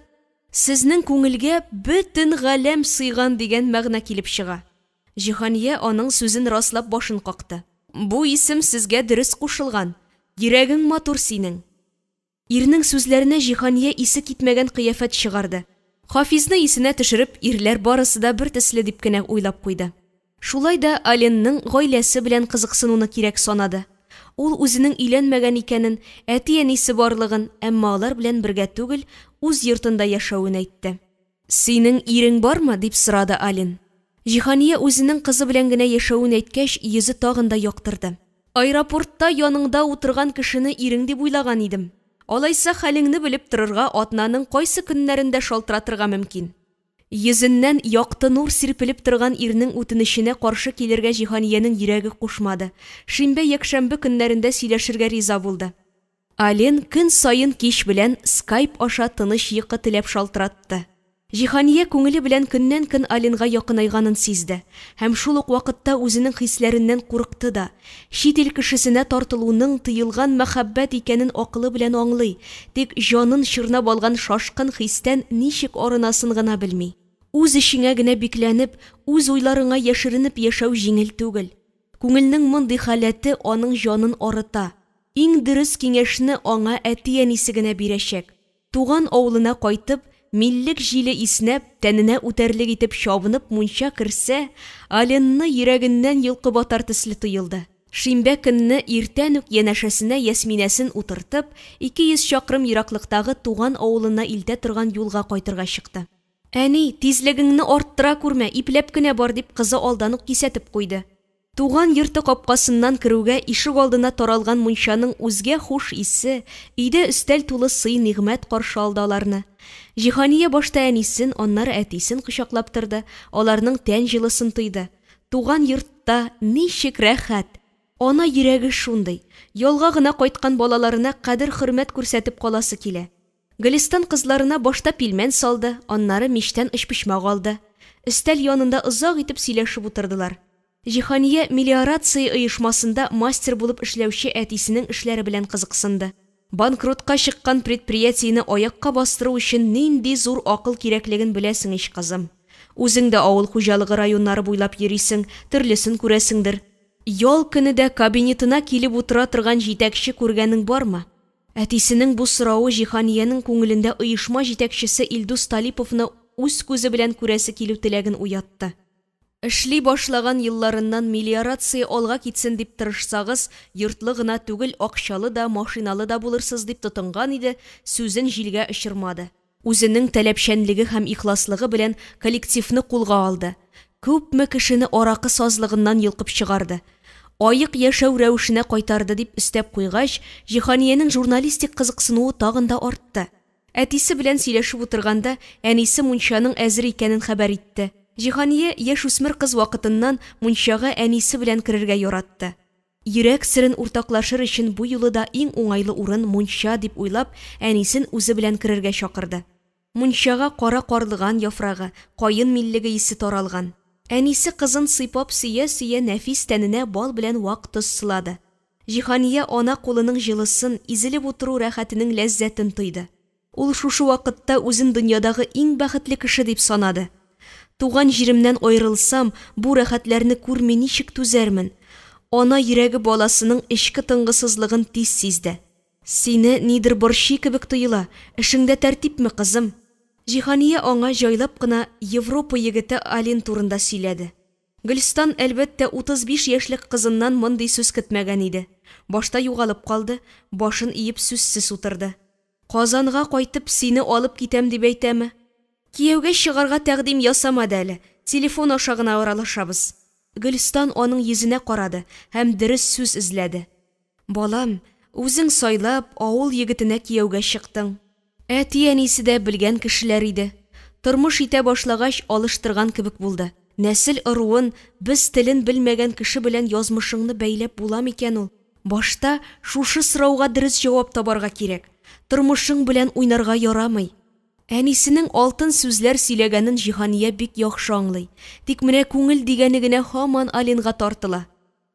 «Сезнең күңелгә бөтен галәм сыйган» дигән мәгънә килеп чыга. Җиһания аның сүзен раслап башын какты. «Бу исем сезгә дөрес кушылган. Йөрәгең матур синең». Ирнең сүзләренә Җиһания исе китмәгән кыяфәт чыгарды. Хафизны исенә төшереп, ирләр барысы да бер төсле дип кенә уйлап куйды. Шулай да Аленның гаиләсе белән кызыксынуны кирәк санады. Ул үзенең өйләнмәгән икәнен, әти-әнисе барлыгын, әмма алар белән бергә түгел, үз йортында яшәвен әйтте. «Синең ирең бармы?» дип сорады Ален. Җиһания үзенең кызы белән генә яшәвен әйткәч, йөзе тагын да яктырды. «Аэропортта яныңда утырган кешене ирең дип уйлаган идем. Алайса хәлеңне белеп торырга атнаның кайсы көннәрендә шалтыратырга мөмкин». Йөзеннән якты нур сирпелеп торган ирнең үтенеченә каршы килергә Җиһаниянең йөрәге кушмады. Шимбә-якшәмбе көннәрендә сөйләшергә риза булды. Ален көн сайын кич белән Skype аша тыныч йокы теләп шалтыратты. Җиһания күңеле белән көннән-көн Аленга якынайганын сизде һәм шул ук вакытта үзенең хисләреннән курыкты да. Чит ил кешесенә тартылуның тыелган мәхәббәт икәнен акылы белән аңлый, тик җанын чорнап алган шашкын хистән ничек арынасын гына белми. Үз эшеңә генә бикләнеп, үз уйларыңа яшеренеп яшәү җиңел түгел. Күңелнең мондый халәте аның җанын арыта. Иң дөрес киңәшне аңа әти-әнисе генә бирәчәк. Туган авылына кайтып, миллек җиле иснәп, тәненә үтәрлек итеп чабынып мунча керсә, Аленны йөрәгеннән йылкып атар төсле тоелды. Шимбә көнне иртән үк янәшәсенә Ясминәсен утыртып, 200 чакрым ераклыктагы туган авылына илтә торган юлга кайтырга чыкты. «Әни, тизлегеңне арттыра күрмә, ипләп кенә бар» дип кызы алдан ук кисәтеп куйды. Туган йорты капкасыннан керүгә ишек алдына таралган мунчаның үзгә хуш исе, өйдә өстәл тулы сый-нигъмәт каршы алды аларны. Җиһания башта әнисен, аннары әтисен кочаклап торды, аларның тән җылысын тойды. Туган йортта ничек рәхәт. Ана йөрәге шундый. Ялга гына кайткан балаларына кадер-хөрмәт күрсәтеп каласы килә. Гөлистан кызларына башта пилмән салды, аннары мичтән эчпишмәк алды. Өстәл янында озак итеп сөйләшеп утырдылар. Җиһания мелиорация оешмасында мастер булып эшләүче әтисенең эшләре белән кызыксынды. Банкротка чыккан предприятиене аякка бастыру өчен нинди зур акыл кирәклеген беләсең ич кызым. Үзең дә авыл хуҗалыгы районнары буйлап йөрисең, төрлесен күрәсеңдер. Ял көнедә кабинетына килеп утыра торган җитәкче күргәнең бармы? Әтисенең бу соравы Җиһаниянең күңелендә оешма җитәкчесе Илдус Талиповны үз күзе белән күрәсе килү теләген уятты. Эшли башлаган елларыннан мелиорация алга китсен дип тырышсагыз, йортлы гына түгел, акчалы да, машиналы да булырсыз дип тотынган иде, сүзен җилгә очырмады. Үзенең таләпчәнлеге һәм ихласлыгы белән коллективны кулга алды. Күпме кешене аракы сазлыгыннан йылкып чыгарды. Айык яшәү рәвешенә кайтарды дип өстәп куйгач, Җиһаниянең журналистик кызыксынуы тагын да артты. Әтисе белән сөйләшеп утырганда, әнисе мунчаның әзер икәнен хәбәр итте. Җиһания яшь үсмер кыз вакытыннан мунчага әнисе белән керергә яратты. Йөрәк серен уртаклашыр өчен бу юлы да иң уңайлы урын мунча дип уйлап, әнисен үзе белән керергә чакырды. Мунчага кара карлыган яфрагы, кайын миллеге исе таралган. Әнисе кызын сыйпап сөя-сөя нәфис тәненә бал белән вак тоз сылады. Җиһания ана кулының җылысын, изелеп утыру рәхәтенең ләззәтен тойды. Ул шушы вакытта үзен дөньядагы иң бәхетле кеше дип санады. Туган җиремнән аерылсам, бу рәхәтләрне күрми ничек түзәрмен? Ана йөрәге баласының эчке тынгысызлыгын тиз сизде. Сине нидер борчый кебек тоела, эшеңдә тәртипме, кызым? Җиһания аңа җайлап кына Европа егете Алин турында сөйләде. Гөлстан әлбәттә 35 яшьлек кызыннан мондый сүз көтмәгән иде. Башта югалып калды, башын иеп сүзсез утырды. Казанга кайтып сине алып китәм дип әйтәме? Кияүгә чыгарга тәкъдим ясамады әле. Телефон аша гына аралашабыз. Гөлстан аның йөзенә карады һәм дөрес сүз эзләде. Балам, үзең сайлап, авыл егетенә кияүгә чыктың. Әти-әнисе дә белгән кешеләр иде. Тормыш итә башлагач алыштырган кебек булды. Нәсел ыруын, без телен белмәгән кеше белән язмышыңны бәйләп була микән ул? Башта шушы сорауга дөрес җавап табарга кирәк. Тормышың белән уйнарга ярамый. Әнисенең алтын сүзләр сөйләгәнен Җиһания бик яхшы аңлый. Тик менә күңел дигәне генә һаман Алинга тартыла.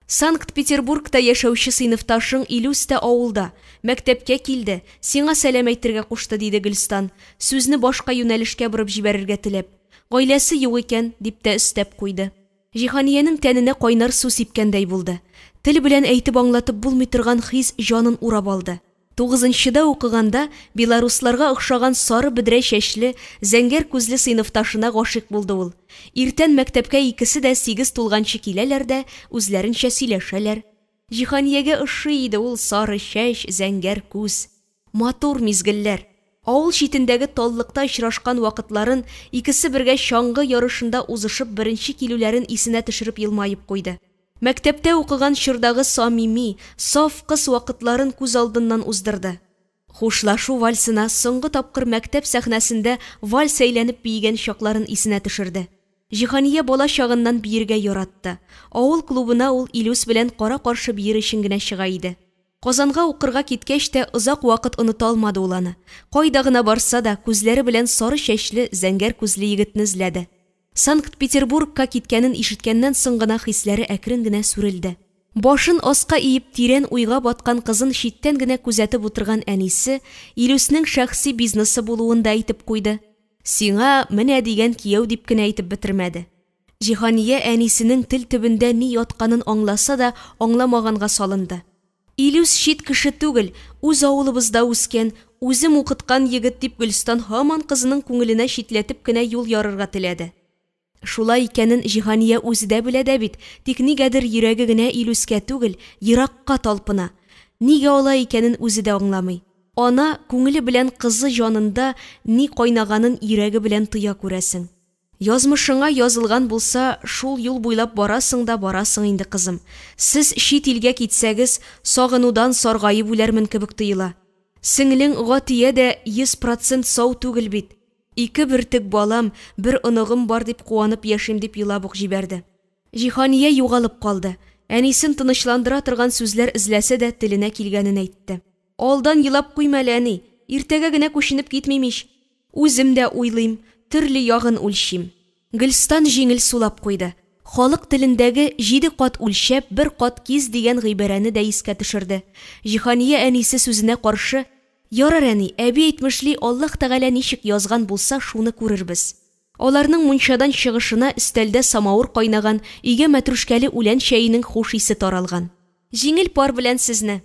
Санкт-Петербургта яшәүче сыйныфташың Илүс тә авылда, мәктәпкә килде, сиңа сәлам әйтергә кушты, диде Гөлстан, сүзне башка юнәлешкә борып җибәрергә теләп. Гаиләсе юк икән, дип тә өстәп куйды. Җиһаниянең тәненә кайнар су сипкәндәй булды. Тел белән әйтеп аңлатып булмый торган хис җанын урап алды. 9-нчыда укыганда белорусларга охшаган сары бедрә чәчле, зәңгәр күзле сыйныфташына гашыйк булды ул. Иртән мәктәпкә икесе дә 8 тулганчы киләләр дә, үзләренчә сөйләшәләр. Җиһаниягә ошый иде ул сары чәч, зәңгәр күз. Матур мизгелләр. Авыл читендәге таллыкта очрашкан вакытларын икесе бергә чаңгы ярышында узышып беренче килүләрен исенә төшереп елмаеп куйды. Мәктәптә укыган чордагы самими, саф кыз вакытларын күз алдыннан уздырды. Хушлашу вальсына соңгы тапкыр мәктәп сәхнәсендә вальс әйләнеп биегән чакларын исенә төшерде. Җиһания бала чагыннан биергә яратты. Авыл клубына ул Илүс белән кара-каршы бир өчен генә чыга иде. Казанга укырга киткәч тә озак вакыт оныта алмады ул аны. Кайда гына барса да күзләре белән сары чәчле, зәңгәр күзле егетне эзләде. Санкт-Петербургка киткәнен ишеткәннән соң гына хисләре әкрен генә сүрелде. Башын аска иеп тирән уйга баткан кызын читтән генә күзәтеп утырган әнисе Илүснең шәхси бизнесы булуын да әйтеп куйды. Сиңа менә дигән кияү дип кенә әйтеп бетермәде. Җиһания әнисенең тел төбендә ни ятканын аңласа да аңламаганга салынды. Илүс чит кеше түгел, үз авылыбызда үскән, үзем укыткан егет дип Гөлстан һаман кызының күңеленә читләтеп кенә юл ярырга теләде. Шулай икәнен Җиһания үзе дә белә дә бит, тик нигәдер йөрәге генә Илүскә түгел, еракка талпына. Нигә алай икәнен үзе дә аңламый. Ана күңеле белән кызы җанында ни кайнаганын йөрәге белән тоя күрәсең. Язмышыңа язылган булса, шул юл буйлап барасың да барасың инде, кызым. Сез чит илгә китсәгез, сагынудан саргаеп үләрмен кебек тоела. Сеңлең Гатия дә 100% сау түгел бит. 2 бертек балам, бер оныгым бар дип куанып яшим дип елап ук җибәрде. Җиһания югалып калды. Әнисен тынычландыра торган сүзләр эзләсә дә теленә килгәнен әйтте. Алдан елап куйма әни, иртәгә генә күченеп китмимиш. Үзем дә уйлыйм, төрле ягын үлчим. Гөлстан җиңел сулап куйды. Халык телендәге 7 кат үлчәп, 1 кат киз дигән гыйбарәне дә искә төшерде. Җиһания әнисе сүзенә каршы: "Ярар әни, әби әйтмешли, Аллаһ Тәгалә ничек язган булса, шуны күрербез." Аларның мунчадан чыгышына өстәлдә самавыр кайнаган, өйгә мәтрүшкәле үлән чәйенең хуш исе таралган. Җиңел пар белән сезне.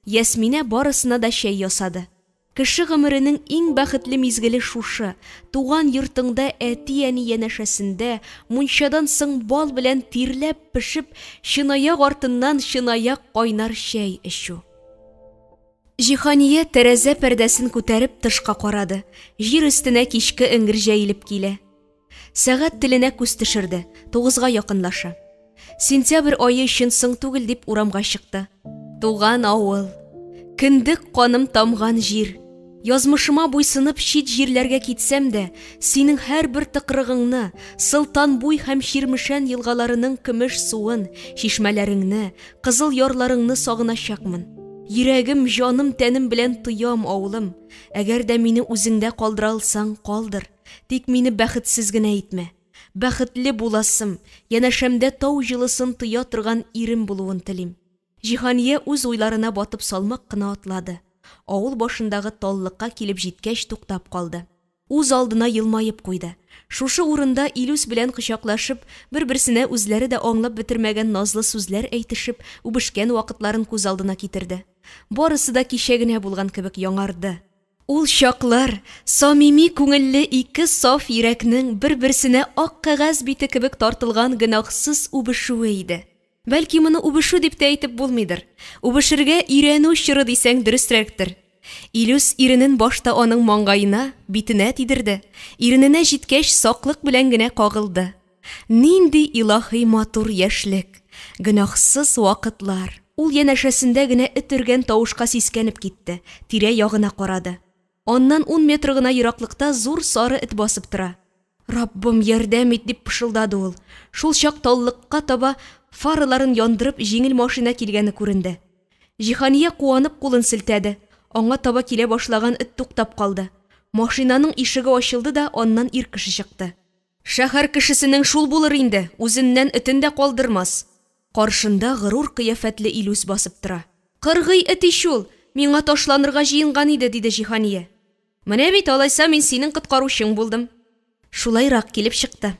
Ясминә барысына да чәй ясады. Кеше гомеренең иң бәхетле мизгеле шушы. Туган йортыңда әти-әни янәшәсендә мунчадан соң бал белән тирләп пешеп, чынаяк артыннан чынаяк кайнар чәй эчү. Җиһания тәрәзә пәрдәсен күтәреп тышка карады. Җир өстенә кичке эңгер җәелеп килә. Сәгать теленә күз төшерде. 9-га якынлаша. Сентябрь айы өчен соң түгел дип урамга чыкты. Туган авыл. Кендек каным тамган җир. Язмышыма буйсынып чит җирләргә китсәм дә, синең һәрбер тыкрыгыңны, Сылтан буй һәм Чирмешән елгаларының көмеш суын, чишмәләреңне, кызыл ярларыңны сагыначакмын. Йөрәгем, җаным, тәнем белән тоям, авылым. Әгәр дә мине үзеңдә калдыра алсаң, калдыр. Тик мине бәхетсез генә итмә. Бәхетле буласым, янәшәмдә тау җылысын тоя торган ирем булуын телим. Җиһания үз уйларына батып салмак кына атлады. Авыл башындагы таллыкка килеп җиткәч туктап калды. Үз алдына елмаеп куйды. Шушы урында Илюс белән кочаклашып, бер-берсенә үзләре дә аңлап бетермәгән назлы сүзләр әйтешеп, үбешкән вакытларын күз алдына китерде. Барысы да кичә генә булган кебек яңарды. Ул чаклар самими күңелле ике саф йөрәкнең бер-берсенә ак кәгазь бите кебек тартылган гөнаһсыз үбешүе иде. Бәлки моны үбешү дип тә әйтеп булмыйдыр. Үбешергә өйрәнү чоры дисәң дөресрәктер. Илюс иренен башта аның маңгайына, битенә тидерде. Ирененә җиткәч саклык белән генә кагылды. Нинди илаһи матур яшьлек, гөнаһсыз вакытлар. Ул янәшәсендә генә эт өргән тавышка сискәнеп китте. Тирә ягына карады. Аннан 10 метр гына ераклыкта зур сары эт басып тора. Раббым, ярдәм ит, дип пышылдады ул. Шул чак таллыкка таба фараларын яндырып җиңел машина килгәне күренде. Җиһания куанып кулын селтәде. Аңа таба килә башлаган эт туктап калды. Машинаның ишеге ачылды да аннан ир кеше чыкты. Шәһәр кешесенең шул булыр инде, үзеннән этен дә калдырмас. Каршында горур кыяфәтле Илюс басып тора. Кыргый эт ишул, миңа ташланырга җыенган иде, диде Җиһания. Менә бит алайса мин синең коткаручың булдым. Шулайрак килеп чыкты.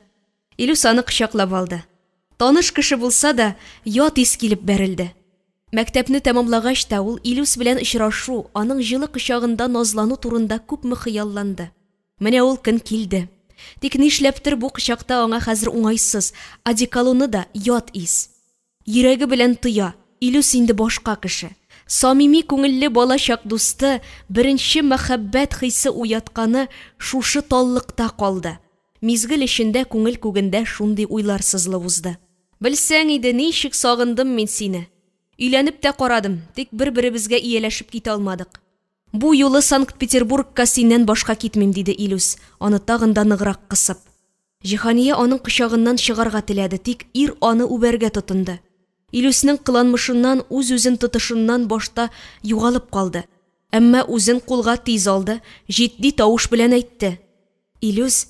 Илюс аны кочаклап алды. Таныш кеше булса да, ят ис килеп бәрелде. Мәктәпне тәмамлагач та ул Илюс белән очрашу, аның җылы кочагында назлану турында күпме хыялланды. Менә ул көн килде. Тик нишләптер бу кочакта аңа хәзер уңайсыз, одеколоны да ят ис. Йөрәге белән тоя, Илюс инде башка кеше. Самими күңелле балачак дусты, беренче мәхәббәт хисе уятканы шушы таллыкта калды. Мизгел эчендә күңел күгендә шундый уйлар сызлы узды. Белсәң иде, ничек сагындым мин сине. Өйләнеп тә карадым, тик бер-беребезгә ияләшеп китә алмадык. Бу юлы Санкт-Петербургка синнән башка китмим, диде Илюс, аны тагын да ныграк кысып. Җиһания аның кочагыннан чыгарга теләде, тик ир аны үбәргә тотынды. Илюснең кыланмышыннан, үз-үзен тотышыннан башта югалып калды. Әмма үзен кулга тиз алды, җитди тавыш белән әйтте. Илюс,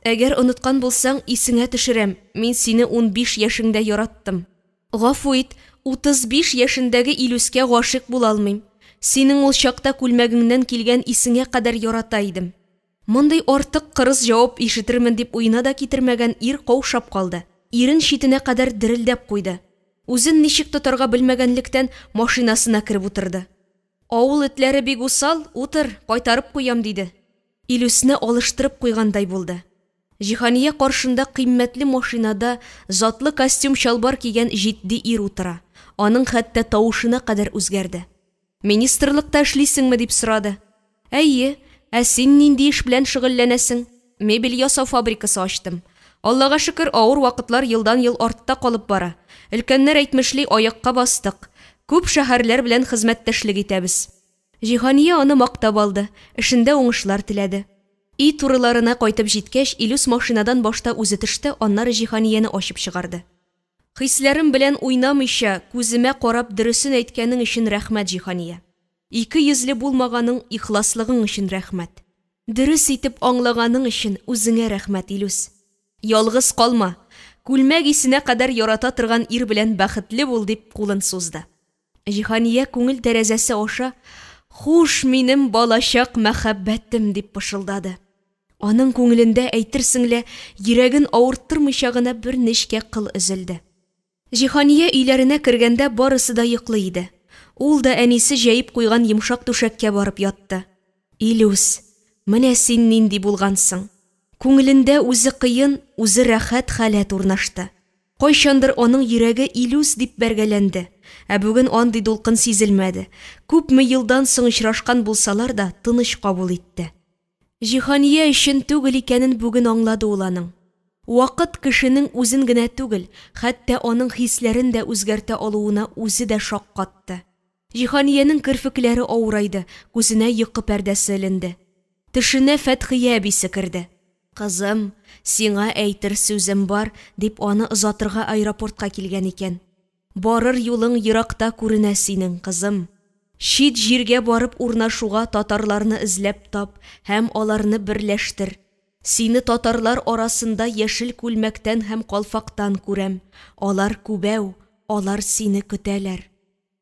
әгәр оныткан булсаң, исеңә төшерәм, мин сине 15 яшеңдә яраттым. Гафу ит, 35 яшендәге Илюскә гашык була алмыйм. Синең ул чакта күлмәгеңнән килгән исеңә кадәр ярата идем. Мондый артык кырыс җавап ишетермен дип уйна да китермәгән ир каушап калды. Ирен шитенә кадәр дерелдәп куйды. Үзен ничек тотарга белмәгәнлектән машинасына кереп утырды. Авыл этләре бик усал, утыр, кайтарып куям, диде. Илюсне алыштырып куйгандай булды. Җиһания каршында кыйммәтле машинада затлы костюм чалбар кигән җитди ир утыра. Аның хәтта тавышына кадәр үзгәрде. Министрлыкта эшлисеңме, дип сорады. Әйе, ә син нинди эш белән шөгыльләнәсең? Мебель ясау фабрикасы ачтым. Аллага шөкер, авыр вакытлар елдан-ел артта калып бара. Өлкәннәр әйтмешли, аякка бастык. Күп шәһәрләр белән хезмәттәшлек итәбез. Җиһания аны мактап алды, эшендә уңышлар теләде. И турыларына кайтып җиткәч, Илюс машинадан башта үзе төште, аннары Җиһанияне ачып чыгарды. Хисләрем белән уйнамыйча, күземә карап дөресен әйткәнең өчен рәхмәт, Җиһания. Ике йөзле булмаганың, ихласлыгың өчен рәхмәт. Дөрес итеп аңлаганың өчен үзеңә рәхмәт, Илюс. Ялгыз калма. Күлмәк исенә кадәр ярата торган ир белән бәхетле бул, дип кулын сузды. Җиһания күңел тәрәзәсе аша «Хуш, минем балачак мәхәббәтем», дип пышылдады. Аның күңелендә әйтерсеңлә, йөрәген авырттырмыйча гына бер нечкә кыл өзелде. Җиһания өйләренә кергәндә барысы да йоклый иде. Ул да әнисе җәйеп куйган йомшак түшәккә барып ятты. Илюс, менә син нинди булгансың. Күңелендә үзе кыен, үзе рәхәт халәт урнашты. Кайчандыр аның йөрәге Илюс дип бәргәләнде. Ә бүген андый дулкын сизелмәде. Күпме елдан соң очрашкан булсалар да тыныч кабул итте. Җиһания өчен түгел икәнен бүген аңлады ул аның. Вакыт кешенең үзен генә түгел, хәтта аның хисләрен дә үзгәртә алуына үзе дә шаккатты. Җиһаниянең керфекләре авырайды, күзенә йокы пәрдәсе эленде. Тешенә Фәтхия әбисе керде. Кызым, сиңа әйтер сүзем бар, дип аны озатырга аэропортка килгән икән. Барыр юлың еракта күренә синең, кызым. Шит җиргә барып урнашуга татарларны эзләп тап һәм аларны берләштер. Сине татарлар арасында яшел күлмәктән һәм калфактан күрәм. Алар күбәү, алар сине көтәләр.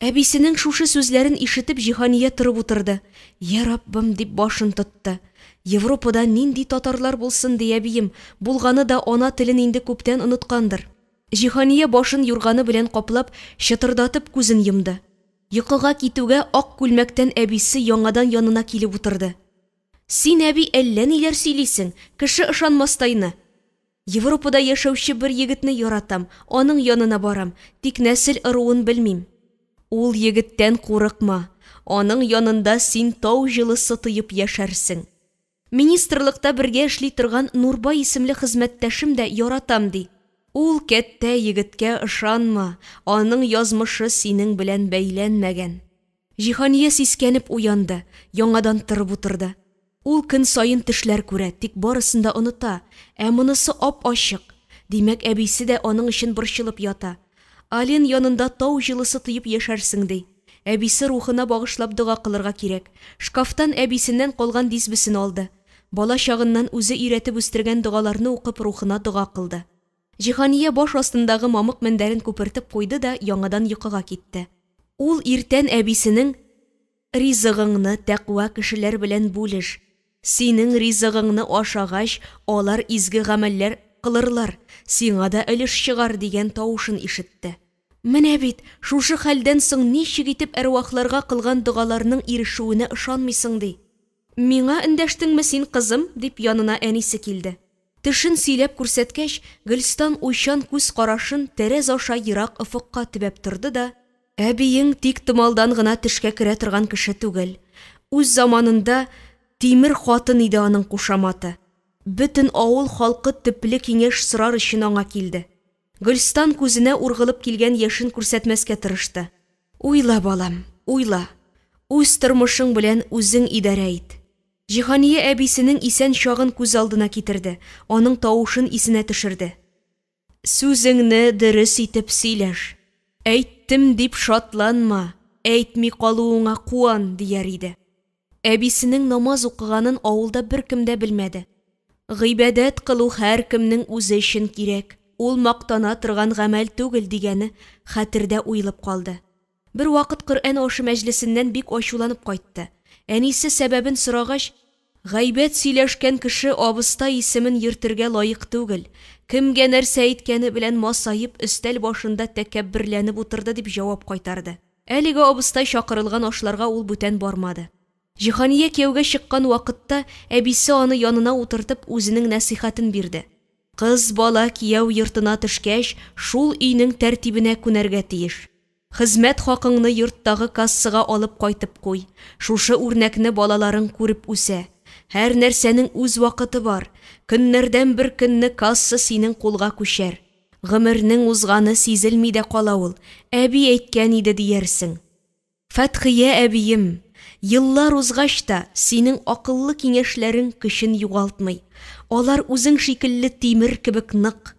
Әбисенең шушы сүзләрен ишетеп Җиһания торып утырды. Я Раббым дип башын тотты. Европада нинди татарлар булсын ди әбием, булганы да ана телен инде күптән оныткандыр. Җиһания башын юрганы белән каплап, чытырдатып күзен йомды. Йокыга китүгә ак күлмәктән әбисе яңадан янына килеп утырды. Син әби әллә ниләр сөйлисең, кеше ышанмастайны. Европада яшәүче бер егетне яратам, аның янына барам, тик нәсел ыруын белмим. Ул егеттән курыкма, аның янында син тау җылысы тыеп яшәрсең. Министрлыкта бергә эшли торган Нурбай исемле хезмәттәшем дә яратам ди. Ул кәттә егеткә ышанма, аның язмышы синең белән бәйләнмәгән. Җиһания сискәнеп уянды, яңадан торып утырды. Ул көн сайын төшләр күрә, тик барысын да оныта, монысы ап-ачык. Димәк, әбисе дә аның өчен борчылып ята. Ален янында тау җылысы тыеп яшәрсең ди. Әбисе рухына багышлап дуга кылырга кирәк. Шкафтан әбисеннән калган дисбесен алды. Бала чагыннан үзе өйрәтеп үстергән дугаларны укып рухына дуга кылды. Җиһания баш астындагы мамык мендәрен күпертеп куйды да яңадан йокыга китте. Ул иртән әбисенең ризыгыңны тәкъва кешеләр белән бүлеш. Синең ризыгыңны ашагач, алар изге гамәлләр кылырлар, сиңа да өлеш чыгар дигән тавышын ишетте. Менә бит, шушы хәлдән соң ничек итеп әрвахларга кылган дугаларның ирешүенә ышанмыйсың ди. Миңа эндәштеңме син, кызым, дип янына әнисе килде. Тешен сөйләп күрсәткәч, Гөлстан уйчан күз карашын тәрәз аша ерак офыкка төбәп торды да: "Әбиең тик томалдан гына тешкә керә торган кеше түгел. Үз заманында тимер хатын иде аның кушаматы. Бөтен авыл халкы төпле киңәш сорар өчен аңа килде." Гөлстан күзенә ургылып килгән яшен күрсәтмәскә тырышты. "Уйла, балам, уйла. Үз тормышың белән үзең идарә ит." Җиһания әбисенең исән чагын күз алдына китерде, аның тавышын исенә төшерде. "Сүзеңне дөрес итеп сөйләш. Әйттем дип шатланма, әйтми калуыңа куан", дияр иде. Әбисенең намаз укыганын авылда беркем дә белмәде. Гыйбадәт кылу һәркемнең үзе өчен кирәк, ул мактана торган гамәл түгел дигәне хәтердә уелып калды. Бер вакыт Коръән ашы мәҗлесеннән бик ачуланып кайтты. Әнисе сәбәбен сорагач, "Гайбәт сөйләшкән кеше абыста исемен йөртергә лаек түгел. Кемгә нәрсә әйткәне белән масаеп өстәл башында тәкәбберләнеп утырды", дип җавап кайтарды. Әлеге абыстай чакырылган ашларга ул бүтән бармады. Җиһания кияүгә чыккан вакытта әбисе аны янына утыртып үзенең нәсихәтен бирде. Кыз бала кияү йортына төшкәч, шул өйнең тәртибенә күнәргә тиеш. Хезмәт хакыңны йорттагы кассага алып кайтып куй. Шушы үрнәкне балаларың күреп үсә. Һәр нәрсәнең үз вакыты бар. Көннәрдән бер көнне касса синең кулга күчәр. Гомернең узганы сизелми дә кала ул. Әби әйткән иде диярсең. Фәтхия әбием, еллар узгач та синең акыллы киңәшләрең көчен югалтмый. Алар үзең шикелле тимер кебек нык.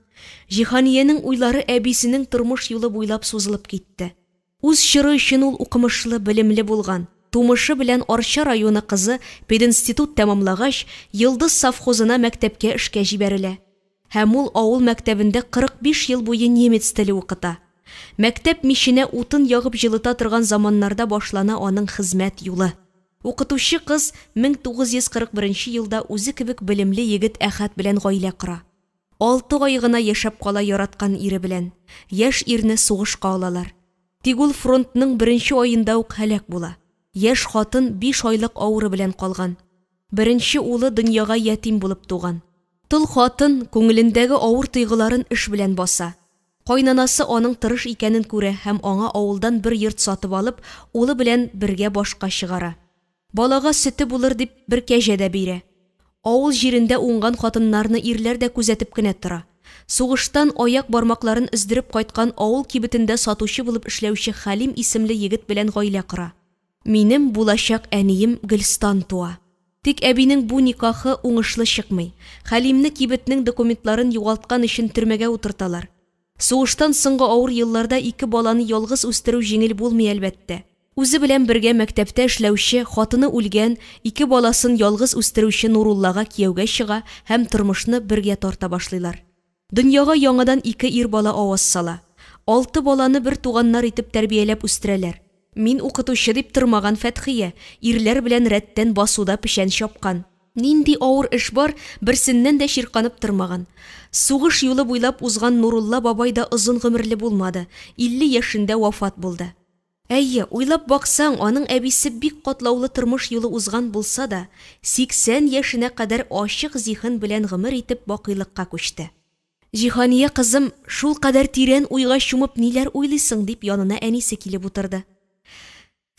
Җиһаниянең уйлары әбисенең тормыш юлы буйлап сузылып китте. Үз чоры өчен ул укымышлы, белемле булган. Тумышы белән Арча районы кызы пединститут тәмамлагач, Йылдыз совхозына мәктәпкә эшкә җибәрелә. Һәм ул авыл мәктәбендә 45 ел буе немец теле укыта. Мәктәп миченә утын ягып җылыта торган заманнарда башлана аның хезмәт юлы. Укытучы кыз 1941 елда үзе кебек белемле егет Әхәт белән гаилә кора. 6 ай гына яшәп кала яраткан ире белән. Яшь ирне сугышка алалар. Тик ул фронтның 1 аенда ук һәлак була. Яшь хатын 5 айлык авыры белән калган. Беренче улы дөньяга ятим булып туган. Тол хатын күңелендәге авыр тойгыларын эш белән баса. Кайнанасы аның тырыш икәнен күрә һәм аңа авылдан бер йорт сатып алып, улы белән бергә башка чыгара. Балага сөте булыр дип бер кәҗә дә бирә. Авыл җирендә уңган хатыннарны ирләр дә күзәтеп кенә тора. Сугыштан аяк бармакларын өздереп кайткан авыл кибетендә сатучы булып эшләүче Хәлим исемле егет белән гаилә кора. Минем булачак әнием Гөлстан туа. Тик әбинең бу никахы уңышлы чыкмый. Хәлимне кибетнең документларын югалткан өчен төрмәгә утырталар. Сугыштан соңгы авыр елларда 2 баланы ялгыз үстерү җиңел булмый әлбәттә. Үзе белән бергә мәктәптә эшләүче, хатыны үлгән, 2 баласын ялгыз үстерүче Нуруллага кияүгә чыга һәм тормышны бергә тарта башлыйлар. Дөньяга яңадан 2 ир бала аваз сала. 6 баланы бер туганнар итеп тәрбияләп үстерәләр. Мин укытучы дип тормаган Фәтхия, ирләр белән рәттән басуда пешән чапкан. Нинди авыр эш бар, берсеннән дә чирканып тормаган. Сугыш юлы буйлап узган Нурулла бабай да озын гомерле булмады, 50 яшендә вафат булды. Әйе, уйлап баксаң, аның әбисе бик катлаулы тормыш юлы узган булса да, 80 яшенә кадәр ачык зиһен белән гомер итеп бакыйлыкка күчте. Җиһания кызым, шул кадәр тирән уйга чумып ниләр уйлыйсың дип янына әнисе килеп утырды.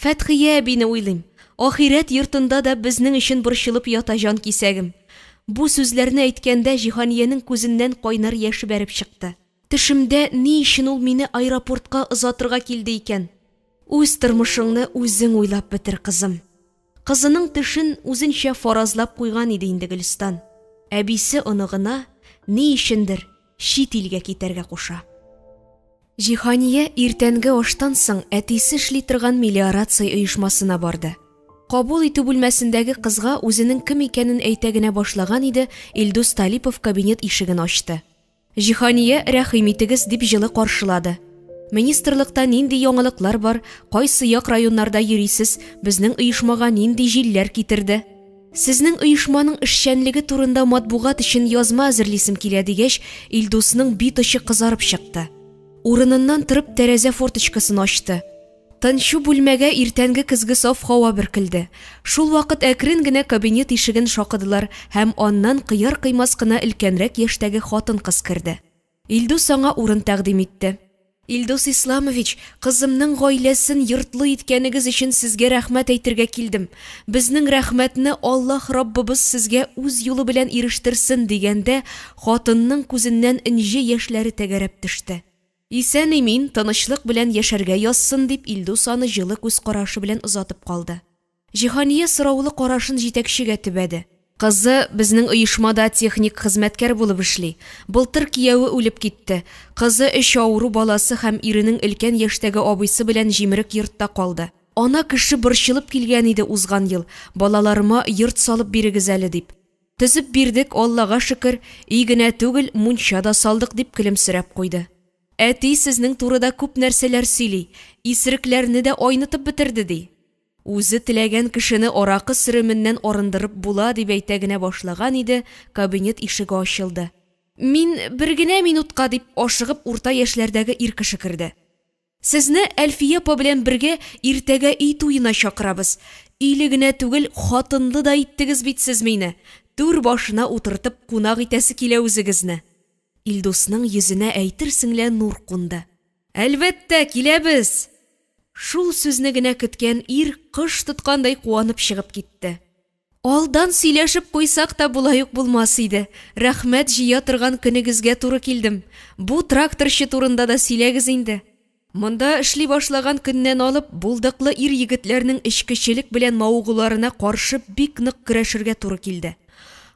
Фәтхия әбине уйлыйм. Ахирәт йортында да безнең өчен борчылып ята җан кисәгем. Бу сүзләрне әйткәндә Җиһаниянең күзеннән кайнар яше бәреп чыкты. Төшемдә ни өчен ул мине аэропортка озатырга килде икән? Үз тормышыңны үзең уйлап бетер, кызым. Кызының төшен үзенчә фаразлап куйган иде инде Гөлстан. Әбисе оныгына ни өчендер чит илгә китәргә куша. Җиһания иртәнге аштан соң әтисе эшли торган мелиорация оешмасына барды. Кабул итү бүлмәсендәге кызга үзенең кем икәнен әйтә генә башлаган иде, Илдус Талипов кабинет ишеген ачты. Җиһания рәхим итегез дип җылы каршылады. Министрлыкта нинди яңалыклар бар, кайсы як районнарда йөрисез, безнең оешмага нинди җилләр китерде? Сезнең оешманың эшчәнлеге турында матбугат өчен язма әзерлисем килә дигәч, Илдусның бит очы кызарып чыкты. Урыныннан торып тәрәзә форточкасын ачты. Тынчу бүлмәгә иртәнге көзге саф һава бөркелде. Шул вакыт әкрен генә кабинет ишеген шакыдылар һәм аннан кыяр кыймас кына өлкәнрәк яшьтәге хатын-кыз керде. Илдус аңа урын тәкъдим итте. Илдус Исламович, кызымның гаиләсен йортлы иткәнегез өчен сезгә рәхмәт әйтергә килдем. Безнең рәхмәтне Аллаһ Раббыбыз сезгә үз юлы белән ирештерсен дигәндә, хатынның күзеннән инҗе яшьләре тәгәрәп төште. Исән мин тынычлык белән яшәргә язсын дип Илдус аны җылы күз карашы белән озатып калды. Җиһания сораулы карашын җитәкчегә төбәде. Кызы безнең оешмада техник хезмәткәр булып эшли. Былтыр кияүе үлеп китте. Кызы 3 авыру баласы һәм иренең өлкән яшьтәге абыйсы белән җимерек йортта калды. Ана кеше борчылып килгән иде узган ел. Балаларыма йорт салып бирегез әле дип. Төзеп бирдек, Аллага шөкер, ий генә түгел, мунча да салдык дип көлемсерәп куйды. Әти сезнең турыда күп нәрсәләр сөйли, исерекләрне дә айнытып бетерде ди. Үзе теләгән кешене аракы сөрөменнән арындырып була дип әйтә генә башлаган иде, кабинет ишеге ачылды. Мин бер генә минутка дип ашыгып урта яшьләрдәге ир кеше керде. Сезне Әлфия апа белән бергә иртәгә ий туена чакырабыз. Иле генә түгел, хатынлы да иттегез бит сез мине. Түр башына утыртып кунак итәсе килә үзегезне. Илдусның йөзенә әйтерсеңлә нур кунды. Әлбәттә, киләбез. Шул сүзне генә көткән ир кыш тоткандай куанып чыгып китте. Алдан сөйләшеп куйсак та булай ук булмас иде. Рәхмәт җыя торган көнегезгә туры килдем. Бу тракторчы турында да сөйләгез инде. Монда эшли башлаган көннән алып булдыклы ир-егетләрнең эчкечелек белән мавыгуларына каршы бик нык көрәшергә туры килде.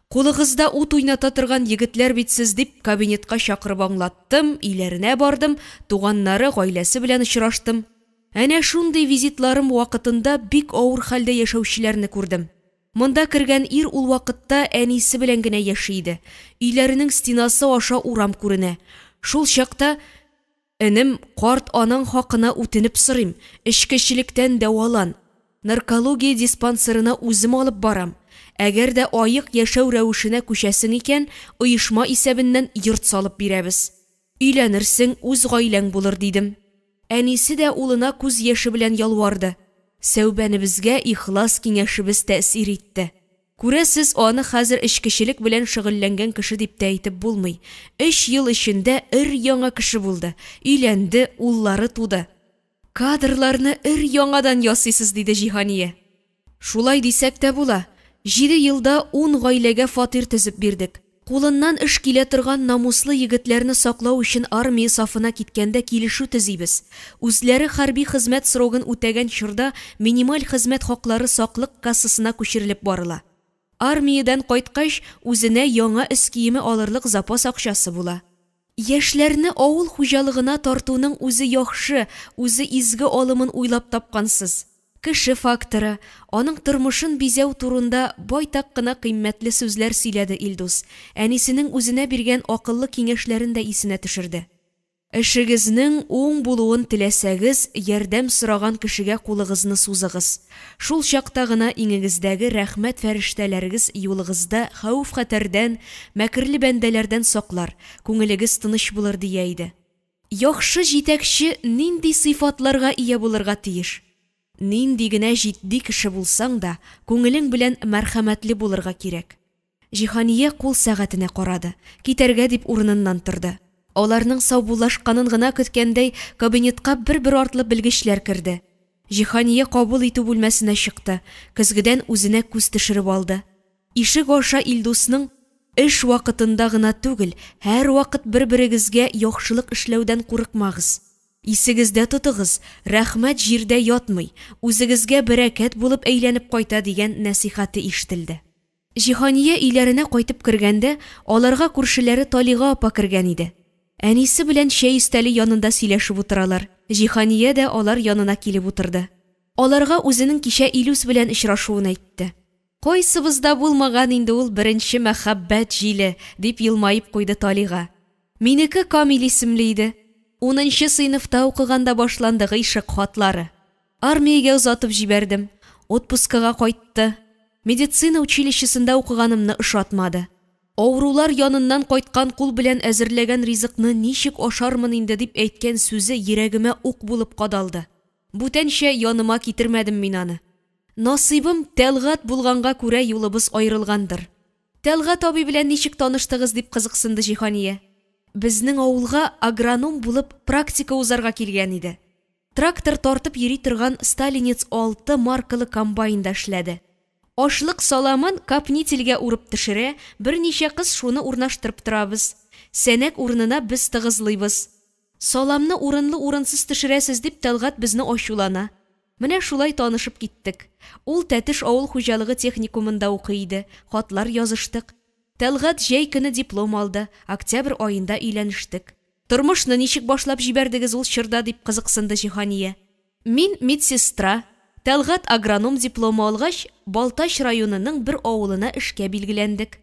Кулыгызда ут уйната торган егетләр битсез дип кабинетка чакырып аңлаттым, иләренә бардым, туганнары, гаиләсе белән очраштым. Әнә шундый визитларым вакытында бик авыр хәлдә яшәүчеләрне күрдем. Монда кергән ир ул вакытта әнисе белән генә яши иде. Өйләренең стенасы аша урам күренә. Шул чакта энем карт аның хакына үтенеп сорыйм, эчкечелектән дәвалан. Наркология диспансерына үзем алып барам. Әгәр дә аек яшәү рәвешенә күчәсең икән, оешма исәбеннән йорт салып бирәбез. Өйләнерсең, үз гаиләң булыр дидем. Әнисе дә улына күз яше белән ялварды. Сәүбәнебезгә ихлас киңәшебез тәэсир итте. Күрәсез, аны хәзер эчкечелек белән шөгыльләнгән кеше дип тә әйтеп булмый. 3 ел эчендә яңа кеше булды. Өйләнде, уллары туды. Кадрларны яңадан ясыйсыз, диде Җиһания. Шулай дисәк тә була. 7 елда 10 гаиләгә фатир төзеп бирдек. Кулыннан эш килә торган намуслы егетләрне саклау өчен армия сафына киткәндә килешү төзибез. Үзләре хәрби хезмәт срогын үтәгән чорда минималь хезмәт хаклары саклык кассасына күчерелеп барыла. Армиядан кайткач, үзенә яңа эс киеме алырлык запас акчасы була. Яшьләрне авыл хуҗалыгына тартуның үзе яхшы, үзе изге алымын уйлап тапкансыз. Кеше факторы, аның тормышын бизәү турында байтак кына кыйммәтле сүзләр сөйләде Илдус. Әнисенең үзенә биргән акыллы киңәшләрен дә исенә төшерде. Эшегезнең уң булуын теләсәгез, ярдәм сораган кешегә кулыгызны сузыгыз. Шул чакта гына иңегездәге рәхмәт фәрештәләрегез юлыгызда хәүф-хәтәрдән, мәкерле бәндәләрдән саклар, күңелегез тыныч булыр дия иде. Яхшы җитәкче нинди сыйфатларга ия булырга тиеш? Нинди генә җитди кеше булсаң да, күңелең белән мәрхәмәтле булырга кирәк. Җиһания кул сәгатенә карады, китәргә дип урыныннан торды. Аларның саубуллашканын гына көткәндәй, кабинетка бер артлы белгечләр керде. Җиһания кабул итү бүлмәсенә чыкты, көзгедән үзенә күз төшереп алды. Ишек аша Илдусның эш вакытында гына түгел, һәр вакыт бер-берегезгә яхшылык эшләүдән курыкмагыз. Исегездә тотыгыз, рәхмәт җирдә ятмый, үзегезгә бәрәкәт булып әйләнеп кайта дигән насихаты ишетелде. Җиһания өйләренә кайтып кергәндә, аларга күршеләре Талига апа кергән иде. Әнисе белән чәй өстәле янында сөйләшеп утыралар. Җиһания дә алар янына килеп утырды. Аларга үзенең кичә Илүс белән очрашуын әйтте. Кайсыбызда булмаган инде ул беренче мәхәббәт җиле, дип елмаеп куйды Талига. Минеке Камил исемле иде. 10нчы сыйныфта укыганда башланды гыйшык хатлары. Армиягә узатып җибәрдем. Отпускыга кайтты. Медицина училищесында укыганымны ышатмады. Авырулар яныннан кайткан кул белән әзерләгән ризыкны ничек ашармын инде дип әйткән сүзе йөрәгемә ук булып кадалды. Бүтәнчә яныма китермәдем мин аны. Насыйбым Тәлгат булганга күрә юлыбыз аерылгандыр. Тәлгат абый белән ничек таныштыгыз дип кызыксынды Җиһания. Безнең авылга агроном булып практика узарга килгән иде. Трактор тартып йөри торган Сталинец 6 маркалы комбайнда эшләде. Ашлык саламын капнителгә урып төшерә, берничә кыз шуны урнаштырып торабыз. Сәнәк урынына без тыгызлыйбыз. Саламны урынлы-урынсыз төшерәсез дип Тәлгат безне ачулана. Менә шулай танышып киттек. Ул Тәтеш авыл хуҗалыгы техникумында укый иде. Хатлар языштык. Тәлгат җәй көне диплом алды. Октябрь аенда өйләнештек. Тормышны ничек башлап җибәрдегез ул чорда дип кызыксынды Җиһания. Мин медсестра. Тәлгат агроном дипломы алгач, Балтач районының бер авылына эшкә билгеләндек.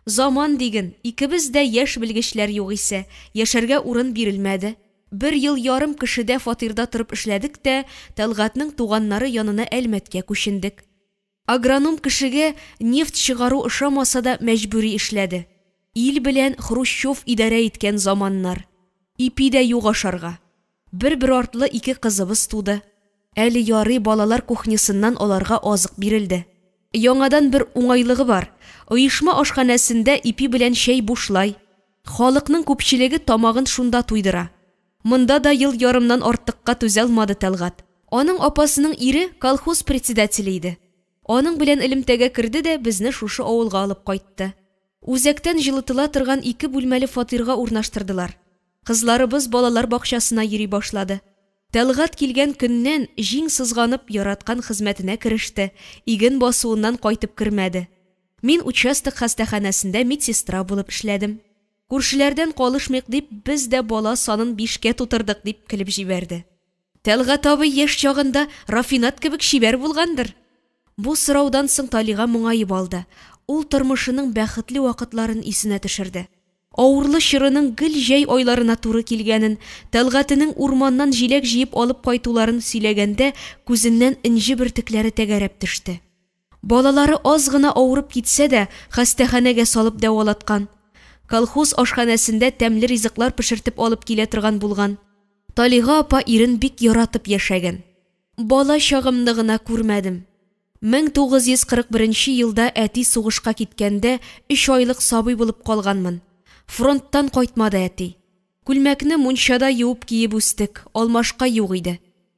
Заман диген, икебез дә яшь белгечләр юк исә, яшәргә урын бирелмәде. 1 ел ярым кешедә фатирда торып эшләдек тә, Тәлгатның туганнары янына Әлмәткә күчендек. Агроном кешегә нефть чыгару ошамаса да мәҗбүри эшләде. Ил белән Хрущев идарә иткән заманнар. Ипидә юк ашарга. Бер артлы 2 кызыбыз туды. Әле ярый балалар кухнясыннан аларга азык бирелде. Яңадан бер уңайлыгы бар. Оешма ашханәсендә ипи белән чәй бушлай. Халыкның күпчелеге тамагын шунда туйдыра. Монда да ел ярымнан артыкка түзә алмады Тәлгат. Аның апасының ире колхоз председателе иде. Аның белән элемтәгә керде дә безне шушы авылга алып кайтты. Үзәктән җылытыла торган 2 бүлмәле фатирга урнаштырдылар. Кызларыбыз балалар бакчасына йөри башлады. Тәлгат килгән көннән җиң сызганып яраткан хезмәтенә кереште, иген басуыннан кайтып кермәде. Мин участок хастаханәсендә медсестра булып эшләдем. Күршеләрдән калышмыйк дип, без дә бала санын 5кә тутырдык дип килеп җибәрде. Тәлгат абый яшь чагында рафинат кебек шибәр булгандыр. Бу сораудан соң Талига моңаеп алды. Ул тормышының бәхетле вакытларын исенә төшерде. Авырлы чырының гел җәй айларына туры килгәнен, Тәлгатының урманнан җиләк җыеп алып кайтуларын сөйләгәндә, күзеннән инҗе бөртекләре тәгәрәп төште. Балалары аз гына авырып китсә дә, хастаханәгә салып дәвалаткан. Колхоз ашханәсендә тәмле ризыклар пешертеп алып килә торган булган. Талига апа ирен бик яратып яшәгән. Бала чагымны гына күрмәдем. 1941 елда әти сугышка киткәндә 3 айлык сабый булып калганмын. Фронттан кайтмады әти. Күлмәкне мунчада юып киеп үстек, алмашка юк иде.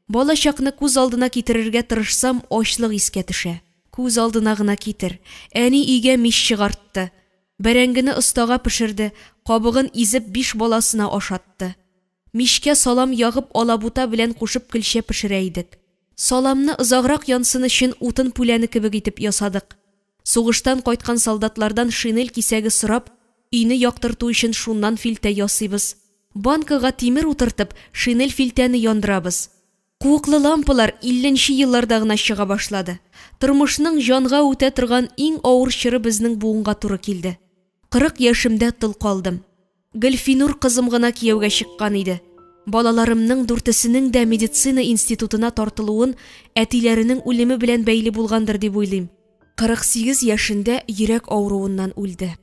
Бала чакны күз алдына китерергә тырышсам, ачлык искә төшә. Күз алдына гына китер. Әни өйгә мич чыгартты. Бәрәңгене остага пешерде, кабыгын изеп 5 баласына ашатты. Мичкә салам ягып алабута белән кушып килчә пешерә идек. Саламны озаграк янсын өчен утын пүләне кебек итеп ясадык. Сугыштан кайткан солдатлардан шинель кисәге сорап, өйне яктырту өчен шуннан филтә ясыйбыз. Банкага тимер утыртып, шинель филтәне яндырабыз. Куыклы лампалар 50нче елларда гына чыга башлады. Тормышның җанга үтә торган иң авыр чыры безнең буынга туры килде. 40 яшемдә тыл калдым. Гөлфинур кызым гына кияүгә чыккан иде. Балаларымның дүртесенең дә медицина институтына тартылуын әтиләренең үлеме белән бәйле булгандыр дип уйлыйм. 48 яшендә йөрәк авыруыннан үлде.